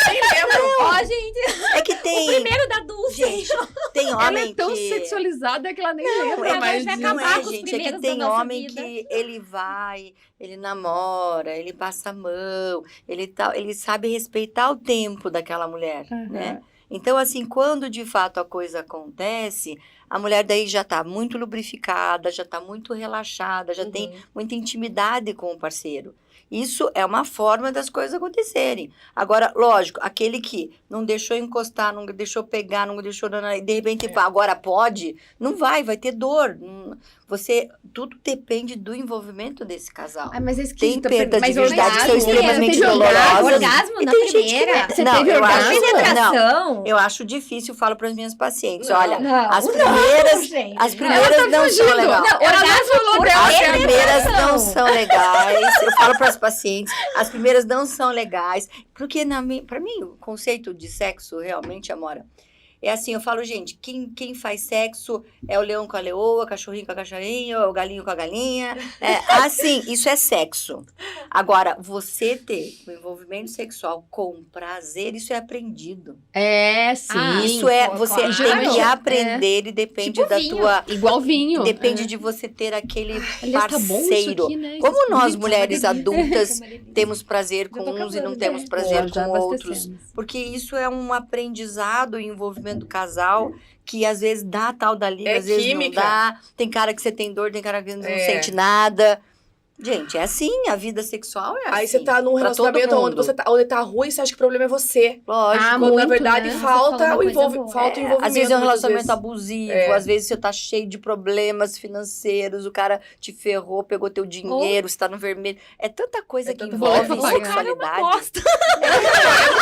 Nem lembro. Ó, gente, É que o tem, primeiro da Dulce. gente, tem Ela homem é tão que... sexualizada que ela nem lembra ela mais vai disso. Não acabar é, com os gente, é que primeiros da tem nossa homem vida. que ele vai, ele namora, ele passa a mão, ele sabe respeitar o tempo daquela mulher, né? Então, assim, quando de fato a coisa acontece, a mulher daí já está muito lubrificada, já está muito relaxada, já tem muita intimidade com o parceiro. Isso é uma forma das coisas acontecerem. Agora, lógico, aquele que não deixou encostar, não deixou pegar, não deixou... De repente, agora pode, não vai ter dor. Tudo depende do envolvimento desse casal. Mas é tem esquisito. perdas de Mas virgindade que são orgasmo, extremamente teve dolorosas. Orgasmo E na tem gente que primeira. Você não, teve eu orgasmo? acho, Penetração. eu acho difícil, falo para as minhas pacientes. Não. Olha, Não, as não, primeiras, gente. as primeiras não são legais. Não, Ela não orgasmo falou por dela. As primeiras penetração. não são legais. Eu falo para as pacientes, as primeiras não são legais. Porque, para mim, o conceito de sexo realmente, Amora, é assim, eu falo, gente, quem faz sexo é o leão com a leoa, o cachorrinho com a cachorrinha, o galinho com a galinha. Assim, isso é sexo. Agora, você ter um envolvimento sexual com prazer, isso é aprendido. Sim. Isso você tem que geralmente aprender e depende Tipo da vinho. tua... Igual vinho. Depende de você ter aquele Aliás, tá bom isso parceiro. aqui, né? Como Esses nós, produtos, mulheres adultas, Uma delícia. temos prazer Já com tô uns e não acabando, temos né? prazer Já com outros. abastecemos. Porque isso é um aprendizado e envolvimento do casal que às vezes dá tal da liga, É às vezes química. não dá. Tem cara que você tem dor, tem cara que não É. sente nada. Gente, é assim, a vida sexual é assim. Aí você tá num pra relacionamento todo onde mundo. onde tá ruim, você acha que o problema é você. Lógico. Ah, Quando na muito, verdade né? Você falta falou o uma coisa boa. envolvimento. Às vezes é um muitas relacionamento vezes. abusivo, às vezes você tá cheio de problemas financeiros, o cara te ferrou, pegou teu dinheiro, você tá no vermelho. É tanta coisa É que tanta envolve coisa. O cara é uma sexualidade. bosta.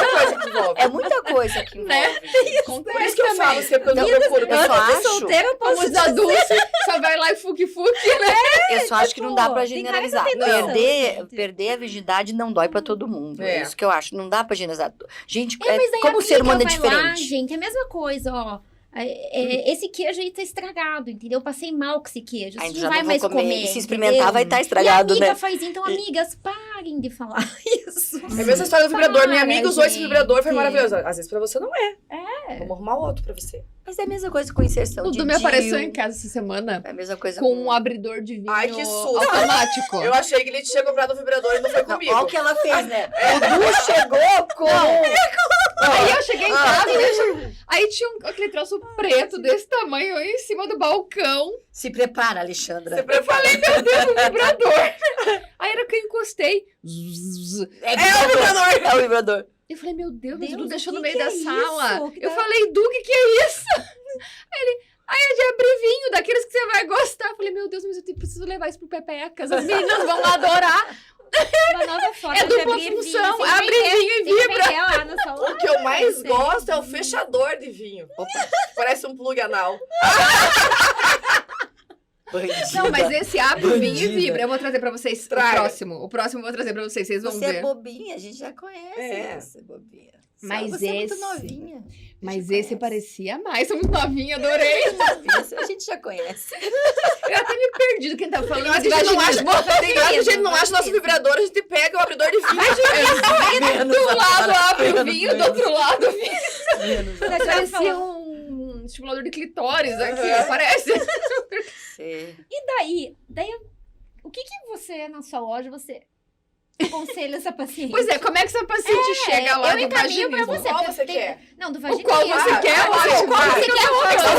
Coisa que envolve. É muita coisa que envolve. Por isso que eu falo sempre, quando eu Então, procuro. eu só Antes de acho- solteira, eu posso Como os adultos, só vai lá e fuque-fuque, né? Eu só acho que não dá pra tem cara que não generalizar. tem noção, gente. Perder a virgindade não dói pra todo mundo. É É. isso que eu acho. Não dá pra generalizar. Gente, Mas daí como a o ser humano é amiga vai lá, diferente. gente, é a mesma coisa, ó. Esse queijo aí tá estragado, entendeu? Eu passei mal com esse queijo. Você Ainda não já vai não mais vou comer. comer. E se experimentar, entendeu? vai estar E a estragado, amiga né? faz, então, amigas, parem de falar isso. É a mesma história do vibrador. Minha Para, amiga usou esse gente. vibrador, foi maravilhoso. Às vezes pra você não é. Vamos arrumar outro pra você. Mas é a mesma coisa com inserção O de Du me apareceu DIU. em casa essa semana É a mesma coisa com um abridor de vinho Ai, que susto. automático. Eu achei que ele tinha comprado o vibrador e não foi comigo. Olha o que ela fez, né? O Du chegou com... Aí eu cheguei em casa, aí tinha aquele troço preto desse tamanho em cima do balcão. Se prepara, Alexandra. Você prepara. Meu Deus, um vibrador. Aí era que eu encostei. Zzz. É o vibrador. É o vibrador. Eu falei, meu Deus, mas o Deus, Du deixou o no que meio que da é sala. isso? Que Eu tá- falei, Du, o que é isso? Aí é de abrir vinho, daqueles que você vai gostar. Eu falei, meu Deus, mas eu preciso levar isso pro Pepecas. As meninas vão adorar. Uma nova forma É de dupla abrir função. vinho. Abre vinho e vibra. Lá no salão. O que eu mais Sei. gosto é o fechador de vinho. Parece um plug anal. Não, mas esse abre o vinho e Bandida. vibra. Eu vou trazer pra vocês Traga. o próximo. O próximo eu vou trazer pra vocês, vocês vão Você é ver. bobinha, a gente já conhece É. você, bobinha. Mas você é muito esse- novinha. Mas Já esse conhece. parecia mais. Somos novinha, adorei. A gente já conhece. Eu até me perdi do que tava falando. Tem hora que a gente não acha, tem hora que a gente não acha nosso Beleza. vibrador, a gente pega o abridor de vinho. Do lado abre o vinho, do outro lado o vinho. Menos. Parecia um estimulador de clitóris aqui, Uhum. parece. Você- E daí, o que você, na sua loja, você aconselha essa paciente? Pois é, como é que essa paciente chega lá eu do encaminho pra vaginismo? você. Qual porque você tem- quer? Não, do O vaginismo. qual você quer? Ah, Qual vai. você quer? Qual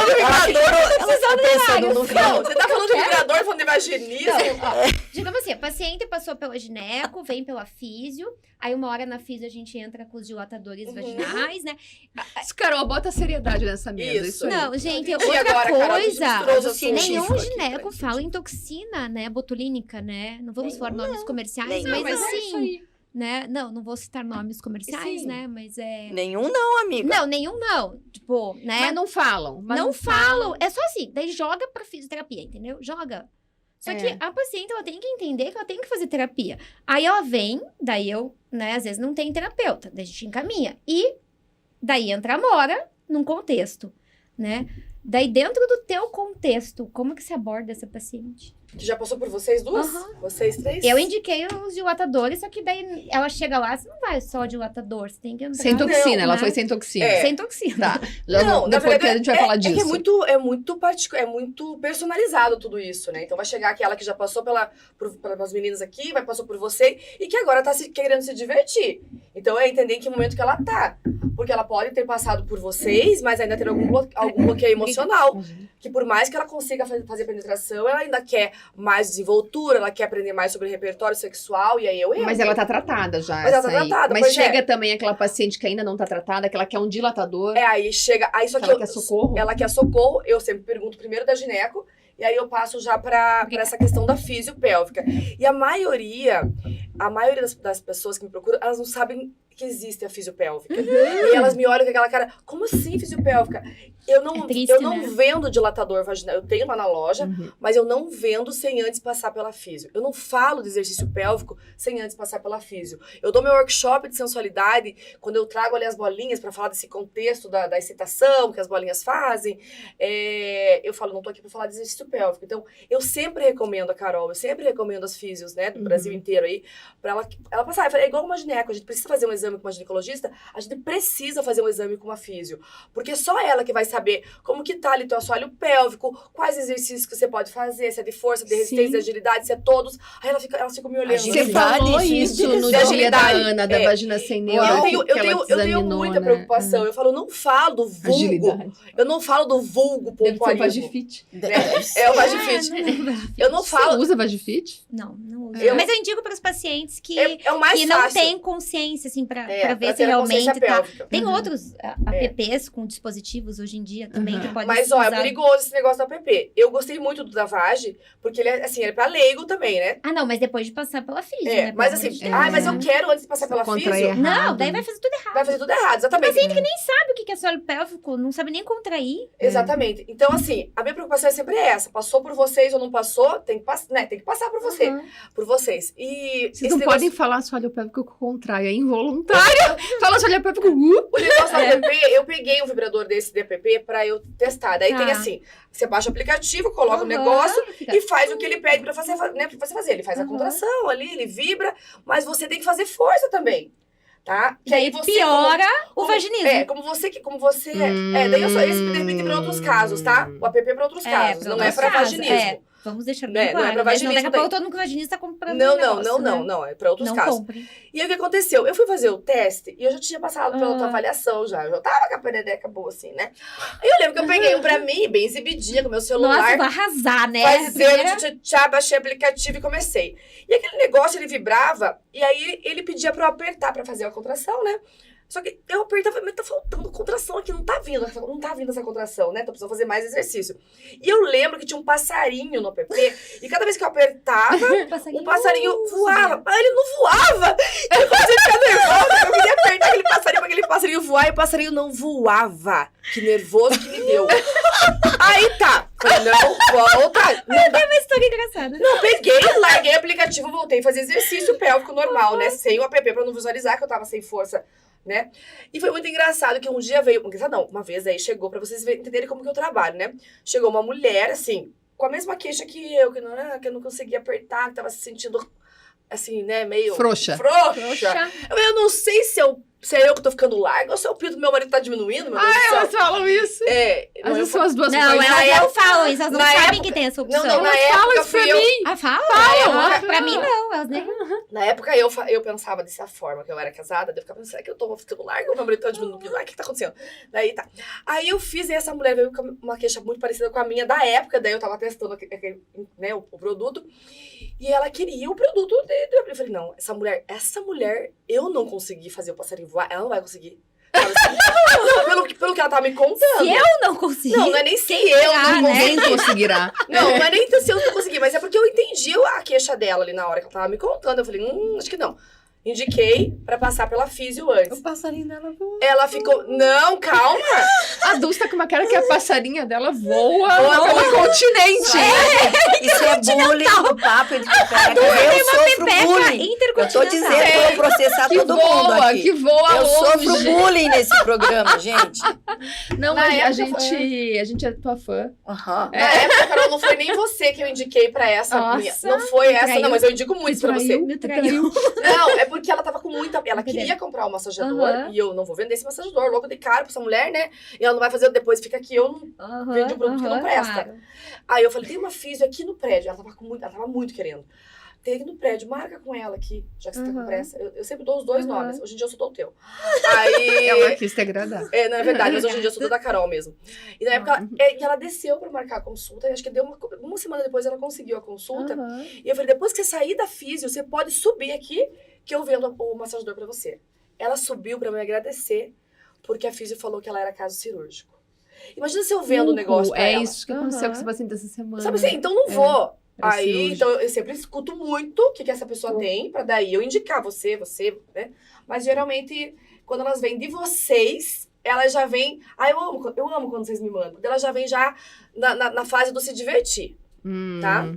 o vibrador? Ela tá pensando no Não, vinho. você tá falando de vibrador, falando de vaginismo? Digamos assim, a paciente passou pela gineco, vem pela físio, aí uma hora na físio a gente entra com os dilatadores vaginais, né? Carol, bota seriedade nessa mesa. Isso. Isso aí. Não, gente, E outra agora, Carol, a gente coisa... misturou os assuntos. Científico Nenhum aqui, gineco faz fala em sentido. toxina, né? Botulínica, né? Não vamos falar nomes comerciais, Nenhum. mas Mas é isso assim, aí. né? Não vou citar nomes comerciais, Sim. né? Mas é... Nenhum não, amiga. Não, nenhum não. Tipo, né? Mas não falam. Mas não falam. É só assim, daí joga pra fisioterapia, entendeu? Joga. Só É. que a paciente, ela tem que entender que ela tem que fazer terapia. Aí ela vem, daí eu, né, às vezes não tem terapeuta, daí a gente encaminha. E daí entra a Amora num contexto, né? Daí dentro do teu contexto, como que se aborda essa paciente? Que já passou por vocês duas? Vocês três? Eu indiquei os dilatadores, só que daí ela chega lá, você não vai só dilatador, você tem que entrar... Sem toxina, ela né? foi sem toxina. Sem toxina. Tá. Depois que a gente vai falar disso. É muito personalizado tudo isso, né? Então vai chegar aquela que já passou pelas meninas aqui, passou por você e que agora tá querendo se divertir. Então é entender em que momento que ela tá. Porque ela pode ter passado por vocês, mas ainda ter algum bloqueio emocional. Que por mais que ela consiga fazer penetração, ela ainda quer mais desenvoltura, ela quer aprender mais sobre repertório sexual, e aí eu entro. Mas ela tá tratada já. Mas ela tá tratada, Mas chega também aquela paciente que ainda não tá tratada, que ela quer um dilatador. Aí chega. Aí só que ela quer socorro. Ela quer socorro, eu sempre pergunto primeiro da gineco, e aí eu passo já pra essa questão da fisiopélvica. E a maioria das pessoas que me procuram, elas não sabem que existe a fisiopélvica. E elas me olham com aquela cara, como assim fisiopélvica? Eu não vendo dilatador vaginal, eu tenho lá na loja, mas eu não vendo sem antes passar pela físio. Eu não falo de exercício pélvico sem antes passar pela físio. Eu dou meu workshop de sensualidade, quando eu trago ali as bolinhas pra falar desse contexto da excitação que as bolinhas fazem, eu falo, não tô aqui pra falar de exercício pélvico. Então, eu sempre recomendo a Carol, eu sempre recomendo as físios, né, do Brasil inteiro aí, pra ela passar. É igual uma gineco, a gente precisa fazer um exame com uma ginecologista, a gente precisa fazer um exame com uma físio. Porque só ela que vai saber como que tá ali teu assoalho pélvico, quais exercícios que você pode fazer, se é de força, de resistência, de agilidade, se é todos. Aí ela fica me olhando. Você falou isso no dia da Ana, da vagina sem neuro. Eu tenho muita preocupação. Eu falo, não falo do vulgo. Agilidade. Eu não falo do vulgo pompoarismo. É o Vagifit. É o Vagifit. Eu não falo... Você usa Vagifit? Não uso. Mas eu indico para os pacientes que não têm consciência, assim, pra ver se realmente tá. Tem outros apps com dispositivos hoje em dia também que podem Mas, é perigoso esse negócio do app. Eu gostei muito do da Vage, porque ele é pra leigo também, né? Ah, não, mas depois de passar pela físio, né? Mas assim, mas eu quero antes de passar pela físio. Não, daí vai fazer tudo errado. Vai fazer tudo errado, exatamente. Tem paciente que nem sabe o que é assoalho pélvico, não sabe nem contrair. Exatamente. Então, assim, a minha preocupação é sempre essa. Passou por vocês ou não passou, tem que passar por você. Por vocês. E vocês não podem falar assoalho pélvico que contrai, é involuntário. Fala assoalho pélvico. O negócio do app, eu peguei um vibrador desse de app pra eu testar. Daí tem assim, você baixa o aplicativo, coloca o negócio e faz o que ele pede pra você, né, pra você fazer. Ele faz a contração ali, ele vibra, mas você tem que fazer força também. Tá? Que aí você piora o vaginismo. Como você daí eu só esse permite para outros casos, tá? O app é para outros casos, não é para vaginismo. Vamos deixar bem claro. Não é pra vaginismo. Daqui a pouco todo mundo com vaginista tá comprando Não, é para outros casos. Compre. E aí o que aconteceu? Eu fui fazer o teste e eu já tinha passado pela outra avaliação já. Eu já tava com a perereca boa assim, né? Aí eu lembro que eu peguei um pra mim, bem exibidinha, com meu celular. Nossa, vai arrasar, né? Baixei o aplicativo e comecei. E aquele negócio, ele vibrava, e aí ele pedia pra eu apertar pra fazer a contração, né? Só que eu apertava, mas tá faltando contração aqui, não tá vindo essa contração, né? Tô precisando fazer mais exercício. E eu lembro que tinha um passarinho no app, e cada vez que eu apertava, o passarinho voava. Mas ele não voava! Eu comecei a ficar nervosa, eu queria apertar aquele passarinho pra aquele passarinho voar, e o passarinho não voava. Que nervoso que me deu. Aí tá, falei, não, volta. Não dá uma história engraçada. Não, peguei, larguei o aplicativo, voltei a fazer exercício pélvico normal, né? Sem o app pra não visualizar que eu tava sem força. Né? E foi muito engraçado que um dia veio... uma vez aí chegou, pra vocês entenderem como que eu trabalho, né? Chegou uma mulher, assim, com a mesma queixa que eu não conseguia apertar, que tava se sentindo, assim, né, meio... Frouxa. Eu não sei se é eu que tô ficando larga ou se é o pinto do meu marido tá diminuindo, meu Deus do céu. Elas falam isso. Às vezes são as duas coisas. Não, elas não falam isso, elas não sabem que tem essa opção. Não, na época fala isso pra mim. Fala? Pra mim não, elas nem... Na época eu pensava dessa forma, que eu era casada, daí eu ficava pensando, será que eu tô ficando larga ou meu marido tá diminuindo? O que tá acontecendo? Daí tá. Aí eu fiz e essa mulher veio com uma queixa muito parecida com a minha da época, daí eu tava testando né, o produto, e ela queria o produto eu falei, não, essa mulher, eu não consegui fazer o passarinho voar, ela não vai conseguir. Não, pelo que ela tava me contando. Se eu não conseguir. Não é nem se eu não conseguirá. Não é nem se eu não conseguir, mas é porque eu entendi a queixa dela ali na hora que ela tava me contando. Eu falei, acho que não. Indiquei pra passar pela físio antes. O passarinho dela voa. Ela ficou, não, calma. A Dulce tá com uma cara que a passarinha dela voa Voa pelo continente. Isso é bullying do papo entre pepeca. Eu sofro bullying. Eu tô dizendo que eu vou processar Que todo mundo voa, aqui. que voa Eu longe. sofro bullying nesse programa, gente. Não, Na mas a época gente é tua fã. Aham. Na época, Carol, não foi nem você que eu indiquei pra essa Nossa, minha. Não foi essa, traiu. não, mas eu indico muito pra você. Me traiu. Não, é porque ela tava com muita. Ela Cadê? queria comprar um massageador Aham. e eu não vou vender esse massageador. Logo de caro pra essa mulher, né? E ela não vai fazer depois, fica aqui, eu não vendi o produto que não presta. Claro. Aí eu falei, tem uma físio aqui no prédio. Ela tava muito querendo. Tem aqui no prédio, marca com ela aqui, já que você tá com pressa. Eu sempre dou os dois nomes. Hoje em dia eu só dou o teu. Aí. Ela quis te agradar. Não é verdade, mas hoje em dia eu sou da Carol mesmo. E na época, e ela desceu pra marcar a consulta, e acho que deu uma semana depois ela conseguiu a consulta. E eu falei, depois que você sair da físio, você pode subir aqui, que eu vendo o massageador pra você. Ela subiu pra me agradecer, porque a físio falou que ela era caso cirúrgico. Imagina se eu vendo o negócio pra ela. É isso que aconteceu com esse paciente essa semana. Sabe assim, então não vou. Era Aí, cirúrgico. então eu sempre escuto muito o que essa pessoa tem, pra daí eu indicar você, né? Mas geralmente, quando elas vêm de vocês, elas já vêm. Ah, eu amo quando vocês me mandam. Ela já vem já na fase do se divertir, tá?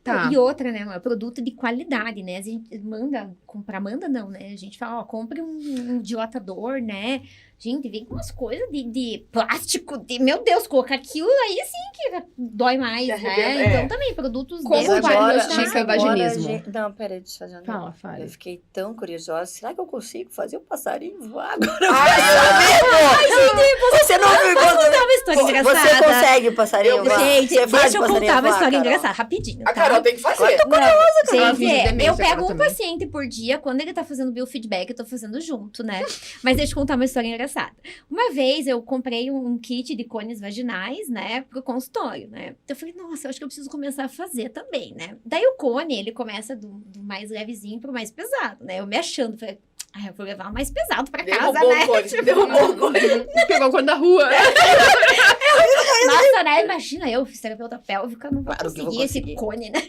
Tá. E outra, né, é produto de qualidade, né? A gente manda não, né? A gente fala, ó, compre um dilatador, né? Gente, vem com umas coisas de plástico, meu Deus, colocar aquilo aí sim que dói mais, Que né? arrebenta, Então também, produtos Como de agora qualidade. diagnostica vaginismo? Não, peraí, deixa eu fazer uma Fala. Eu fiquei tão curiosa. Será que eu consigo fazer o passarinho voar agora? Você não me Vou contar uma história engraçada. Você consegue o passarinho voar? Gente, Você faz deixa eu o passarinho contar uma voar, história Carol? engraçada, rapidinho, A tá? Carol tem que fazer. Ela Gente, finge demência eu pego agora um também. paciente por dia, quando ele tá fazendo biofeedback, eu tô fazendo junto, né? Mas deixa eu contar uma história engraçada. Uma vez eu comprei um kit de cones vaginais, né, pro consultório, né? Então eu falei, nossa, eu acho que eu preciso começar a fazer também, né? Daí o cone, ele começa do mais levezinho pro mais pesado, né? Eu me achando, falei, eu vou levar o mais pesado pra casa, Derrubou né? o cone, derrubou o cone. Pegou quando da rua. Nossa, né? Imagina eu, fisioterapeuta pélvica, não vou Claro que eu vou conseguir esse conseguir. cone, né?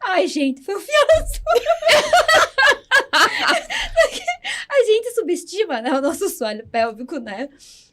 Ai, gente, foi um fiasco. A gente subestima, né, o nosso solo pélvico, né?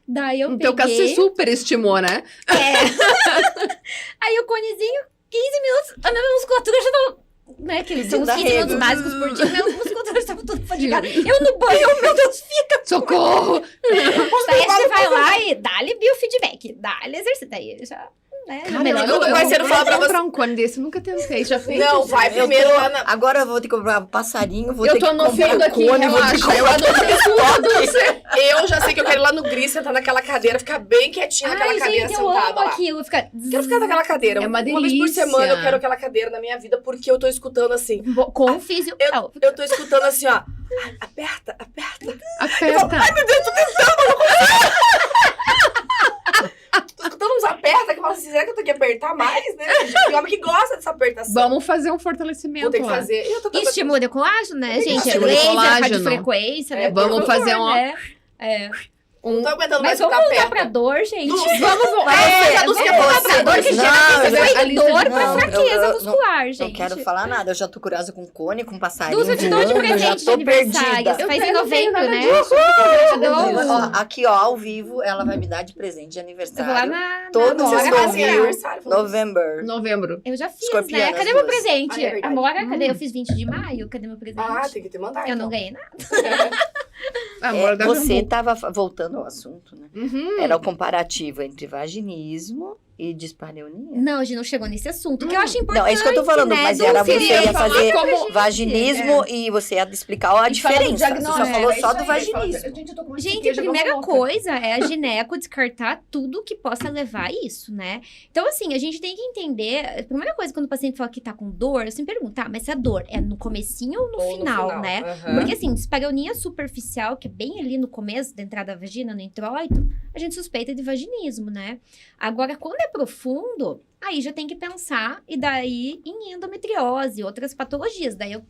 Daí eu No teu caso, você peguei... superestimou, né? Aí o conezinho, 15 minutos, a minha musculatura já tava... Né, que são os Da 15 minutos rede. básicos por dia, minha musculatura estava toda fadigada. Eu no banho, meu Deus, fica... Socorro! Daí você vai lá e dá-lhe biofeedback, dá-lhe exercício. Daí já... Né, melhor eu não vai ser vou falar pra comprar um cone desse, nunca tentei, já fez. Não, vai primeiro lá na. Agora eu vou ter que comprar um passarinho, vou Eu ter tô que comprar anotando aqui, cone, vou ter que relaxa. Eu anotei tudo. Eu já sei que eu quero ir lá no Gris, sentar naquela cadeira, ficar bem quietinha naquela Ai, cadeira gente, eu sentada amo lá. aquilo, fica... Quero ficar naquela cadeira. É uma vez por delícia. semana eu quero aquela cadeira na minha vida, porque eu tô escutando assim. Com o físio. Eu tô escutando assim, ó. Ai, aperta, aperta. Aperta. Ai, meu Deus, tô escutando uns aperta que eu falo assim, será que eu tenho que apertar mais, né? Tem homem que gosta dessa apertação. Vamos fazer um fortalecimento Vou ter que lá. fazer. Eu tô Estímulo de colágeno, né, gente? Estímulo de Laser, colágeno. radiofrequência, né? Vamos Por fazer favor, um- né? Não tô aguentando mais Mas vamos escutar voltar pra aperta. dor, gente. Vamos voltar. É, Vamos você- pra dor que não, gera eu- Foi a de lista dor de- pra não, fraqueza eu- muscular, gente. Não quero falar nada, eu já tô curiosa com cone, com passarinho. Duas, eu te dou de voando, eu já presente de tô aniversário. perdida. Você faz em Eu não tenho novembro, nada né? disso. Eu dou- Ó, aqui, ó, ao vivo, ela vai me dar de presente de Eu vou lá aniversário. na... Todos na vocês Amora. vão Mas que ver. aniversário, falou. November. Novembro. Eu já fiz, Escorpiana, né? Cadê as meu duas. presente? Ah, é verdade. Amora, cadê? Eu fiz 20 de maio, cadê meu presente? Ah, tem que te mandar. Eu então. não ganhei nada. Amor da Você Jambu. estava voltando ao assunto, né? Uhum. Era o comparativo entre vaginismo e dispareunia. Não, a gente não chegou nesse assunto, que eu acho importante, Não, é isso que eu tô falando, né? mas era Dulce, você ia falar fazer como- vaginismo e você ia explicar a diferença. Você só falou só do vaginismo. Gente, a primeira coisa é a gineco descartar tudo que possa levar a isso, né? Então, assim, a gente tem que entender... A primeira coisa, quando o paciente fala que tá com dor, eu sempre pergunto, tá, mas se a dor é no comecinho ou no Ou no final, né? Aham. Porque, assim, dispareunia superficial, que é bem ali no começo da entrada da vagina, no introito, a gente suspeita de vaginismo, né? Agora, quando é profundo, aí já tem que pensar, e daí em endometriose, outras patologias. Daí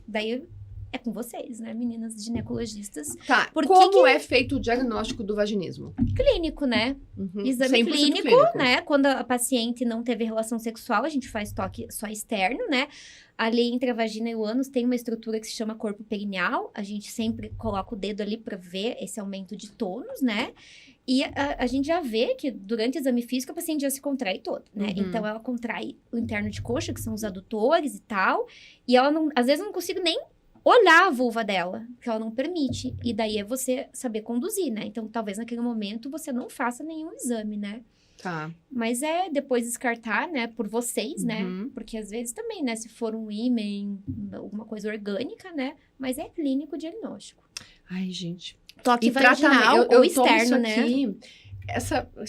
é com vocês, né, meninas ginecologistas. Tá, Por que como que- é feito o diagnóstico do vaginismo? Clínico, né? Uhum. Exame 100% clínico, né? Quando a paciente não teve relação sexual, a gente faz toque só externo, né? Ali entre a vagina e o ânus tem uma estrutura que se chama corpo perineal. A gente sempre coloca o dedo ali para ver esse aumento de tônus, né? E a gente já vê que durante o exame físico a paciente já se contrai toda, né? Uhum. Então ela contrai o interno de coxa, que são os adutores e tal. E ela não, às vezes eu não consigo nem olhar a vulva dela, porque ela não permite. E daí é você saber conduzir, né? Então talvez naquele momento você não faça nenhum exame, né? Tá. Mas é depois descartar, né, por vocês, né? Uhum. Porque às vezes também, né, se for um ímen, alguma coisa orgânica, né? Mas é clínico diagnóstico. Ai, gente. Toque E tratamento, vaginal eu ou tomo externo, isso né? aqui,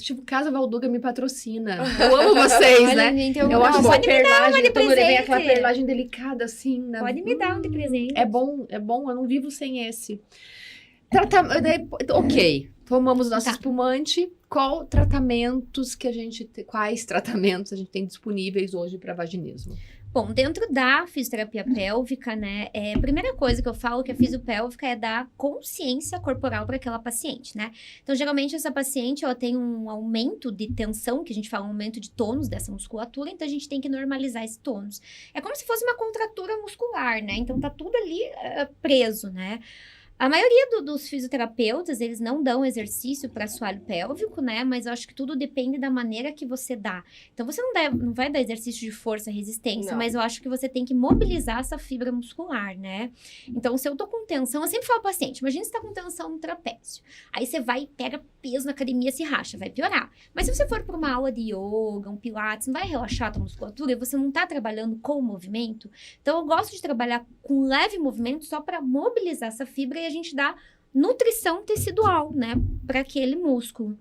tipo, Casa Valduga me patrocina. Eu amo vocês, Olha, né? gente, Eu acho pode essa perlagem, de eu tomo bem aquela presente. perlagem delicada, assim. Né? Pode me dar um de presente. É bom, eu não vivo sem esse. Ok, tomamos nosso Tá. espumante. Quais tratamentos a gente tem disponíveis hoje para vaginismo? Bom, dentro da fisioterapia pélvica, né, a primeira coisa que eu falo que a fisiopélvica é dar consciência corporal para aquela paciente, né? Então, geralmente, essa paciente, ela tem um aumento de tensão, que a gente fala um aumento de tônus dessa musculatura, então a gente tem que normalizar esse tônus. É como se fosse uma contratura muscular, né? Então, tá tudo ali preso, né? A maioria dos fisioterapeutas, eles não dão exercício para assoalho pélvico, né? Mas eu acho que tudo depende da maneira que você dá. Então, você não vai dar exercício de força, resistência, Não. mas eu acho que você tem que mobilizar essa fibra muscular, né? Então, se eu tô com tensão, eu sempre falo ao paciente, imagina você tá com tensão no trapézio. Aí você vai e pega peso na academia, se racha, vai piorar. Mas se você for para uma aula de yoga, um pilates, não vai relaxar a tua musculatura e você não tá trabalhando com o movimento. Então, eu gosto de trabalhar com leve movimento só para mobilizar essa fibra e a gente dá nutrição tecidual, né, para aquele músculo.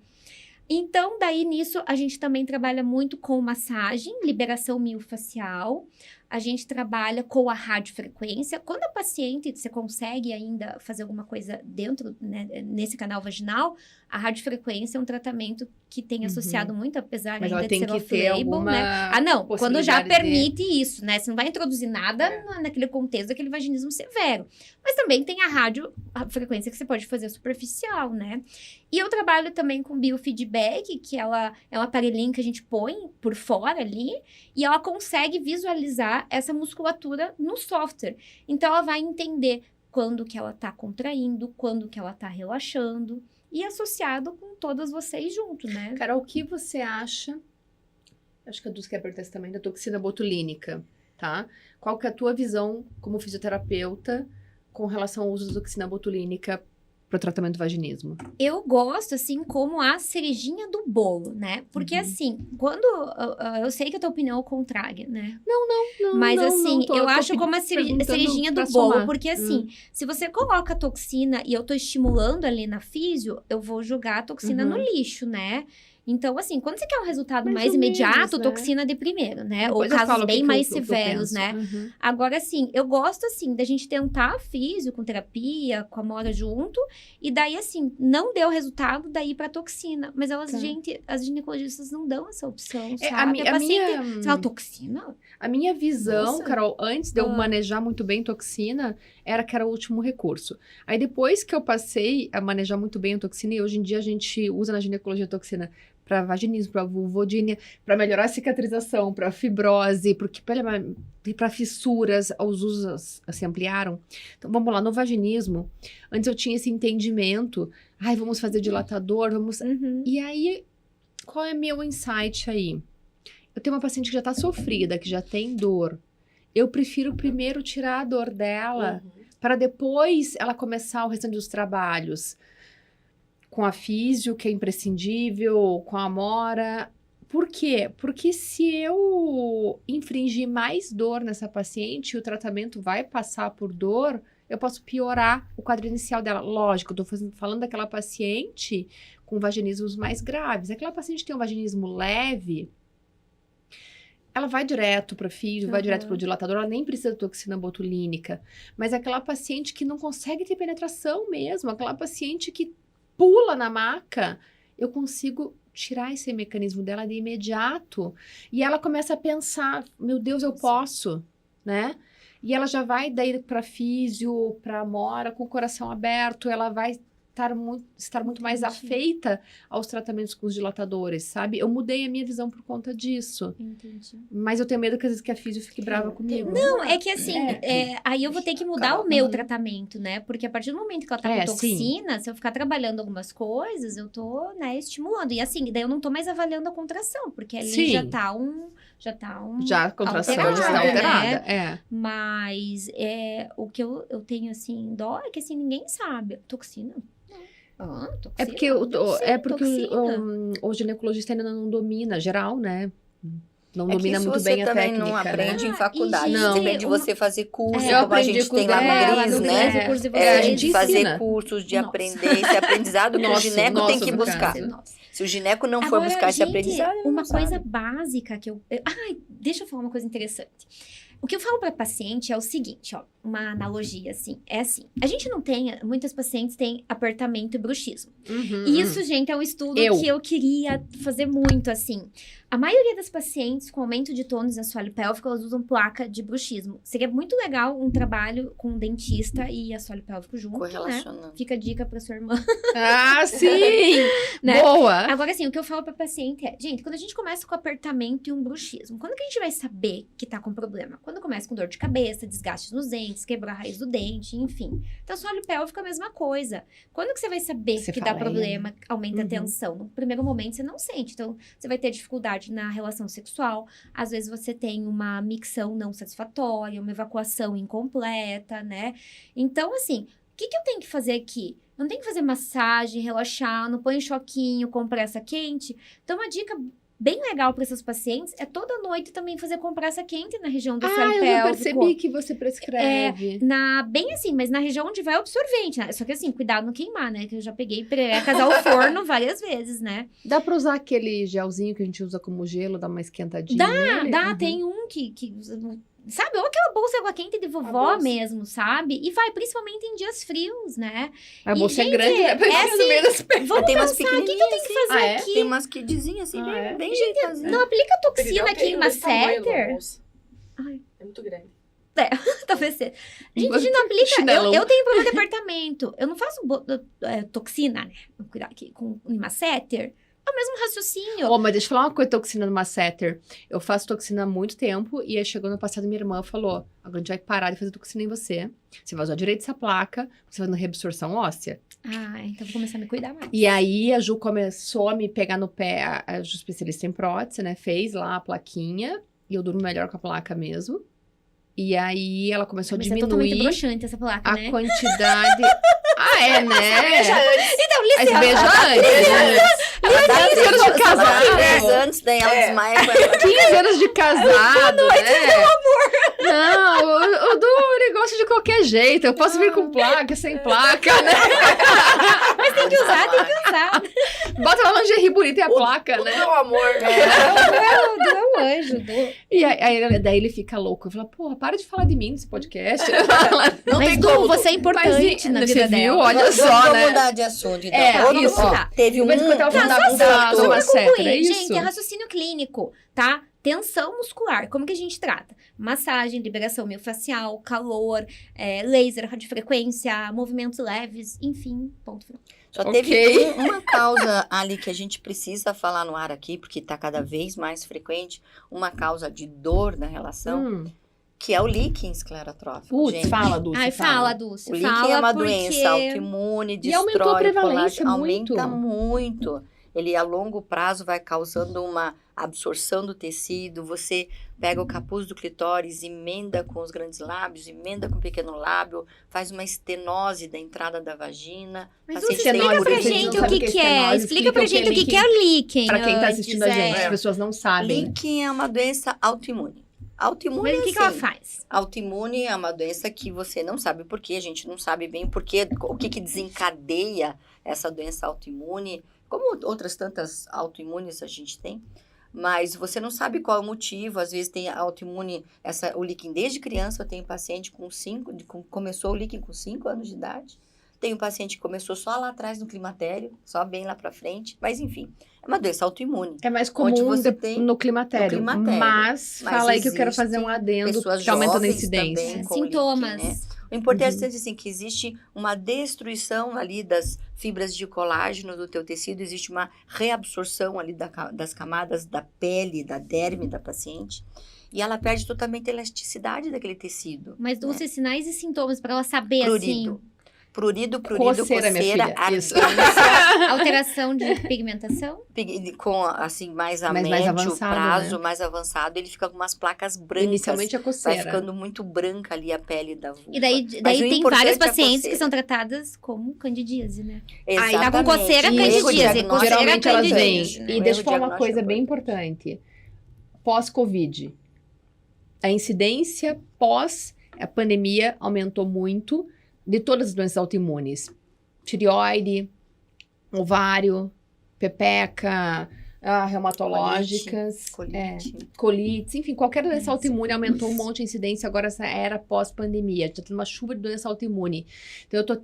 Então, daí nisso, a gente também trabalha muito com massagem, liberação miofascial. A gente trabalha com a radiofrequência. Quando a paciente, você consegue ainda fazer alguma coisa dentro, né, nesse canal vaginal, a radiofrequência é um tratamento que tem associado muito, apesar Mas ainda ela de tem ser que ter off-label, alguma né? Ah, não, quando já possibilidade permite isso, né? Você não vai introduzir nada É. naquele contexto daquele vaginismo severo. Mas também tem a radiofrequência que você pode fazer superficial, né? E eu trabalho também com biofeedback, que ela é um aparelhinho que a gente põe por fora ali, e ela consegue visualizar essa musculatura no software. Então, ela vai entender quando que ela tá contraindo, quando que ela tá relaxando, e associado com todas vocês junto, né? Carol, o que você acha? Acho que a Dulce quer perguntar isso também, da toxina botulínica, tá? Qual que é a tua visão como fisioterapeuta com relação ao uso da toxina botulínica para o tratamento do vaginismo? Eu gosto, assim, como a cerejinha do bolo, né? Porque, assim, quando... eu sei que a tua opinião é o contrário, né? Não, Mas, não, assim, não, tô- eu tô acho pe- como a perguntando cerejinha do pra bolo. somar. Porque, assim, se você coloca a toxina e eu tô estimulando ali na físio, eu vou jogar a toxina no lixo, né? Então, assim, quando você quer um resultado mais ou imediato, menos, né? toxina de primeiro, né? Depois Ou eu falo casos o que bem que eu- mais o que eu severos, penso. né? Uhum. Agora, assim, eu gosto, assim, da gente tentar a físio com terapia, com a Mora junto, e daí, assim, não deu resultado, daí pra toxina. Mas elas, Tá. gente, as ginecologistas não dão essa opção, É, sabe? a minha- Você fala, toxina? A minha visão, Nossa. Carol, antes de eu Ah. manejar muito bem toxina, era que era o último recurso. Aí depois que eu passei a manejar muito bem a toxina, e hoje em dia a gente usa na ginecologia a toxina para vaginismo, para vulvodínia, para melhorar a cicatrização, para fibrose, porque para fissuras, os usos se ampliaram. Então vamos lá, no vaginismo, antes eu tinha esse entendimento, vamos fazer dilatador, vamos... Uhum. E aí, qual é meu insight aí? Eu tenho uma paciente que já tá sofrida, que já tem dor. Eu prefiro primeiro tirar a dor dela, para depois ela começar o restante dos trabalhos. Com a físio, que é imprescindível, com a amora. Por quê? Porque se eu infringir mais dor nessa paciente, o tratamento vai passar por dor, eu posso piorar o quadro inicial dela. Lógico, eu tô falando daquela paciente com vaginismos mais graves. Aquela paciente que tem um vaginismo leve, ela vai direto para físio, vai direto para o dilatador, ela nem precisa de toxina botulínica. Mas aquela paciente que não consegue ter penetração mesmo, aquela paciente que pula na maca, eu consigo tirar esse mecanismo dela de imediato. E ela começa a pensar, meu Deus, eu posso, né? E ela já vai daí para físio, para mora com o coração aberto, ela vai estar muito mais afeita aos tratamentos com os dilatadores, sabe? Eu mudei a minha visão por conta disso. Entendi. Mas eu tenho medo que às vezes que a físio fique brava comigo. Não, é que assim, aí eu vou ter que mudar Calma. o meu tratamento, né? Porque a partir do momento que ela tá com sim. toxina, se eu ficar trabalhando algumas coisas, eu tô, né, estimulando. E assim, daí eu não tô mais avaliando a contração, porque ali Sim. já tá um Já a contração já está alterada, alterada. né? Mas o que eu tenho, assim, dó é que, assim, ninguém sabe. Toxina? Não. Toxina? É porque, Toxina. o ginecologista ainda não domina, geral, né? Não É que domina isso muito você bem a também técnica, não aprende né? em faculdade. gente, Não. Depende de você fazer curso, Eu como a aprendi gente com tem lá dela, no GRIS, no né? GRIS, curso de É, a De gente fazer ensina. cursos, de Nossa. aprender esse aprendizado que o Nosso- gineco tem nosso, que no buscar. caso. Nossa. Se o gineco não for Agora, buscar esse gente, aprendizado, ele uma não coisa sabe. básica que Ai, deixa eu falar uma coisa interessante. O que eu falo para paciente é o seguinte, ó, uma analogia assim, é assim. A gente não tem, muitas pacientes têm apertamento e bruxismo. Uhum. E isso, gente, é um estudo que eu queria fazer muito, assim. A maioria das pacientes com aumento de tônus e assoalho pélvico, elas usam placa de bruxismo. Seria muito legal um trabalho com um dentista e assoalho pélvico junto, né? Correlacionando. Fica a dica pra sua irmã. Ah, sim! Né? Boa! Agora, assim, o que eu falo pra paciente é, gente, quando a gente começa com apertamento e um bruxismo, quando que a gente vai saber que tá com problema? Quando começa com dor de cabeça, desgaste nos dentes, quebrar a raiz do dente, enfim. Então, assoalho pélvico é a mesma coisa. Quando que você vai saber Você que fala, dá problema, aumenta a Uhum. tensão? No primeiro momento, você não sente. Então, você vai ter dificuldade na relação sexual. Às vezes, você tem uma micção não satisfatória, uma evacuação incompleta, né? Então, assim, o que eu tenho que fazer aqui? Não tem que fazer massagem, relaxar, não põe choquinho, compressa quente. Então, uma dica bem legal para essas pacientes é toda noite também fazer compressa quente na região do assoalho Eu já pélvico. percebi que você prescreve. Bem assim, mas na região onde vai o absorvente, né? Só que assim, cuidado não queimar, né? Que eu já peguei perecas ao forno várias vezes, né? Dá pra usar aquele gelzinho que a gente usa como gelo, dar uma esquentadinha nele? Dá, Uhum. tem um que sabe, ou aquela bolsa água quente de vovó bolsa. mesmo, sabe? E vai principalmente em dias frios, né? A E, bolsa é gente, grande, né? Pra é enfiar no assim, meio das pernas. Vamos Tem umas pensar, o que eu tenho que fazer Ah, é? aqui? Tem umas kidzinhas assim, Ah, é? bem jeitosinhas. Não aplica Perdeu toxina aqui em um desse tamanho numa masseter? bolsa. Ai. É muito grande. Talvez seja. Gente, a gente não aplica. Chinelão. Eu tenho problema de apertamento. Eu não faço toxina, né? Vou cuidar aqui com masseter. É o mesmo raciocínio. Mas deixa eu falar uma coisa, toxina no masseter. Eu faço toxina há muito tempo e aí chegou no passado minha irmã falou, agora a gente vai parar de fazer toxina em você. Você vai usar direito essa placa, você vai na reabsorção óssea. Então vou começar a me cuidar mais. E aí a Ju começou a me pegar no pé, a Ju especialista em prótese, né? Fez lá a plaquinha e eu durmo melhor com a placa mesmo. E aí ela começou Mas a é totalmente diminuir broxante essa placa, a né? quantidade... é, né? Então, Aí você licença. beija antes, né? Ela dá 15 anos de ela dá casado. 10 antes, daí ela desmaia com ela. 15 anos de casado, né? Não, eu dou o negócio de qualquer jeito. Eu posso vir com placa, sem placa, né? Mas tem que usar, tem que usar. Bota uma lingerie bonita e a placa, O né? meu amor. Do anjo, E aí, daí ele fica louco. Eu falo, porra, para de falar de mim nesse podcast. Não Mas, tem Du, como. você é importante na você vida viu? dela. Olha só, Vamos né? mudar de assunto, então. É, Outro- isso. ó, teve um... Mas enquanto ela falando Tá, da só pra masseter, concluir, é isso? gente, é raciocínio clínico, tá? Tensão muscular, como que a gente trata? Massagem, liberação miofascial, calor, laser, radiofrequência, movimentos leves, enfim, ponto final. Só Ok. teve uma causa ali que a gente precisa falar no ar aqui, porque está cada vez mais frequente, uma causa de dor na relação, que é o líquen esclerotrófico. Putz, gente. fala, Dulce. Ai, fala, Dulce, O líquen fala é uma porque... doença autoimune, E aumentou a destrói o prevalência colágeno, muito. aumenta muito. Ele a longo prazo vai causando uma absorção do tecido, você pega o capuz do clitóris, emenda com os grandes lábios, emenda com o pequeno lábio, faz uma estenose da entrada da vagina. Mas paciente Dulce, tem explica pra estenose, urina. gente não o sabe que o que é que é. estenose, Explica pra explica o gente o que que é é líquen. Pra quem tá assistindo a gente, antes, as pessoas não sabem. Líquen é uma doença autoimune. Autoimune Mas o que é que ela assim, faz? autoimune é uma doença que você não sabe por quê, a gente não sabe bem por quê, o que que desencadeia essa doença autoimune, como outras tantas autoimunes a gente tem, mas você não sabe qual é o motivo, às vezes tem autoimune, o líquen desde criança, eu tenho paciente começou o líquen com 5 anos de idade, Tem um paciente que começou só lá atrás no climatério, só bem lá pra frente. Mas, enfim, é uma doença autoimune. É mais comum no climatério. Mas fala aí que eu quero fazer um adendo que tá aumentando a incidência. Com Sintomas. líquen, né? O importante é assim, que existe uma destruição ali das fibras de colágeno do teu tecido, existe uma reabsorção ali das camadas da pele, da derme da paciente. E ela perde totalmente a elasticidade daquele tecido. Mas Dulce, sinais e sintomas para ela saber, Prurido. Prurido, Coceira, minha filha. Isso. assim, alteração de pigmentação? Com, assim, mais a mais médio avançado, prazo, né? mais avançado, ele fica com umas placas brancas. Inicialmente a Vai coceira. ficando muito branca ali a pele da vulva. E daí Mas o tem importante várias é a pacientes que coceira. são tratadas como candidíase, né? Exatamente. Tá com coceira, E candidíase. erro diagnóstico. Coceira, Geralmente elas vêm. candidíase, né? E O deixa eu erro falar uma diagnóstico coisa é bem importante. Pós-Covid. A incidência pós a pandemia aumentou muito de todas as doenças autoimunes. Tireoide, ovário, pepeca, reumatológicas, colites, enfim, qualquer doença autoimune aumentou um monte a incidência agora essa era pós-pandemia. Tá tendo uma chuva de doença autoimune. Então, eu tô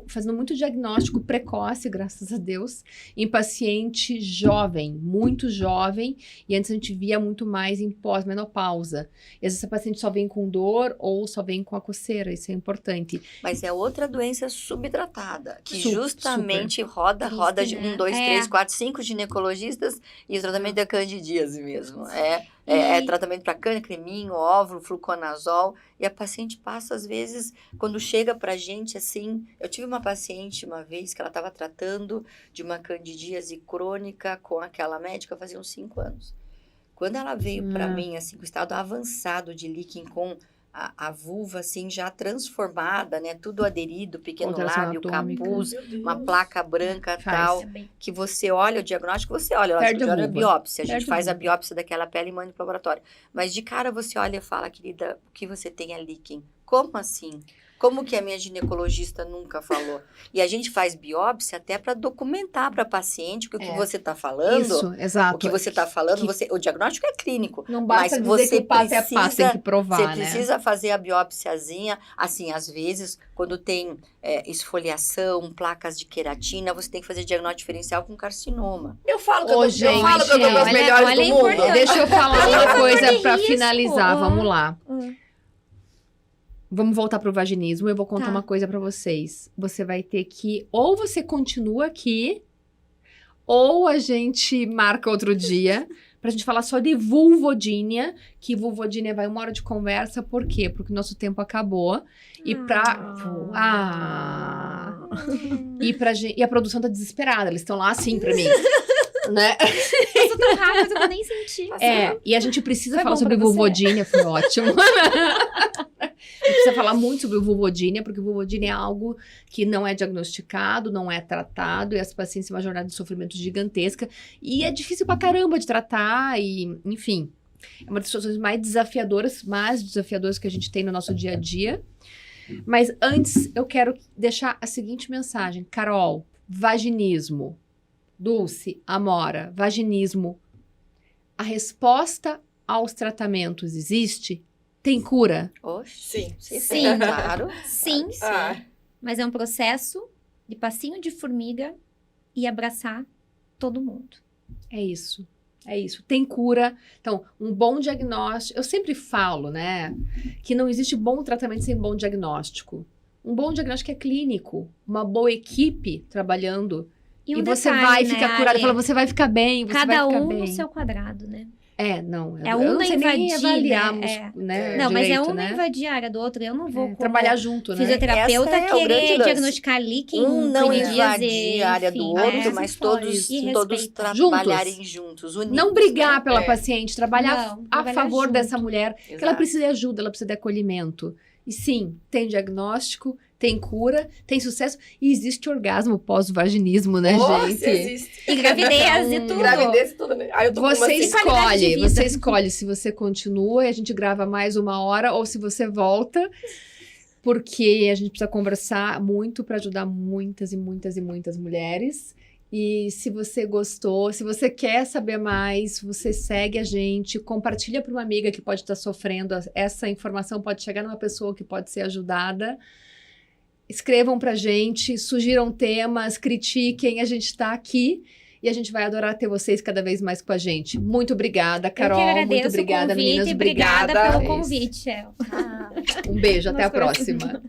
fazendo muito diagnóstico precoce, graças a Deus, em paciente jovem, muito jovem, e antes a gente via muito mais em pós-menopausa. E às vezes essa paciente só vem com dor ou só vem com a coceira, isso é importante. Mas é outra doença subtratada, que Super. roda de 1, 2, 3, 4, 5 ginecologistas e o tratamento é candidíase mesmo. É tratamento para câncer, creminho, óvulo, fluconazol. E a paciente passa, às vezes, quando chega pra gente, assim... Eu tive uma paciente uma vez que ela estava tratando de uma candidíase crônica com aquela médica fazia uns 5 anos. Quando ela veio para mim, assim, com estado avançado de líquen, com a vulva, assim, já transformada, né? Tudo aderido, pequeno lábio, capuz, uma placa branca e tal. Que você olha o diagnóstico, você olha. Perde Lógico, a a biópsia. A gente Perde faz a a biópsia daquela pele e manda pro laboratório. Mas de cara você olha e fala, querida, o que você tem é líquen? Como assim? Como que a minha ginecologista nunca falou? E a gente faz biópsia até para documentar para a paciente que o que você está falando. Isso, exato. O que você está falando, o diagnóstico é clínico. Não basta mas dizer você que o passo é passo, tem que provar, Você né? precisa fazer a biópsiazinha, assim, às vezes, quando tem esfoliação, placas de queratina, você tem que fazer diagnóstico diferencial com carcinoma. Eu falo que eu gente, tô os melhores olha do mundo. importante. Deixa eu falar uma coisa para risco. finalizar, vamos lá. Vamos voltar pro vaginismo, eu vou contar Tá. uma coisa pra vocês. Você vai ter que, ou você continua aqui, ou a gente marca outro dia, pra gente falar só de vulvodínia, que vulvodínia vai 1 hora de conversa, por quê? Porque o nosso tempo acabou, e e a produção tá desesperada, eles estão lá assim pra mim, né? Passou tão rápido que eu nem senti. E a gente precisa Foi falar bom sobre pra você? vulvodínia, foi ótimo. A gente precisa falar muito sobre vulvodínia, porque vulvodínia é algo que não é diagnosticado, não é tratado, e as pacientes têm uma jornada de sofrimento gigantesca, e é difícil pra caramba de tratar, e enfim, é uma das situações mais desafiadoras que a gente tem no nosso dia a dia. Mas antes, eu quero deixar a seguinte mensagem. Carol, vaginismo. Dulce, Amora, vaginismo. A resposta aos tratamentos existe? Tem cura? Oxe, Sim. claro. Sim, Ah, mas é um processo de passinho de formiga e abraçar todo mundo. É isso. É isso. Tem cura. Então, um bom diagnóstico. Eu sempre falo, né, que não existe bom tratamento sem bom diagnóstico. Um bom diagnóstico é clínico. Uma boa equipe trabalhando. E você detalhe, vai né, ficar curado. Ale? Fala, você vai ficar bem, você Cada vai ficar um bem. no seu quadrado, né? Não. É eu um não não sei nem invadir, avaliar, né? né? Não, mas direito, um não né? invadir a área do outro. Eu não vou como Trabalhar junto, né? fisioterapeuta Essa é o grande querer lance. diagnosticar líquen, Não candidíase, invadir a área do enfim, outro, né? mas Fora todos isso. E todos respeitar. trabalharem juntos, unidos. Não brigar né? pela paciente, trabalhar Não, a trabalhar favor junto. dessa mulher, que ela Exato. precisa de ajuda, ela precisa de acolhimento. E sim, tem diagnóstico, tem cura, tem sucesso e existe orgasmo pós-vaginismo, né, nossa, gente? existe. E gravidez e tudo. Gravidez e tudo, né? Aí eu tô com uma Você assim, qualidade de vida. você escolhe se você continua e a gente grava mais 1 hora ou se você volta, porque a gente precisa conversar muito para ajudar muitas e muitas e muitas mulheres. E se você gostou, se você quer saber mais, você segue a gente, compartilha para uma amiga que pode estar sofrendo. Essa informação pode chegar numa pessoa que pode ser ajudada. Escrevam pra gente, sugiram temas, critiquem, a gente tá aqui. E a gente vai adorar ter vocês cada vez mais com a gente. Muito obrigada, Carol. Eu que agradeço muito obrigada, o convite, meninas. Obrigada pelo convite, El. Um beijo, até a próxima.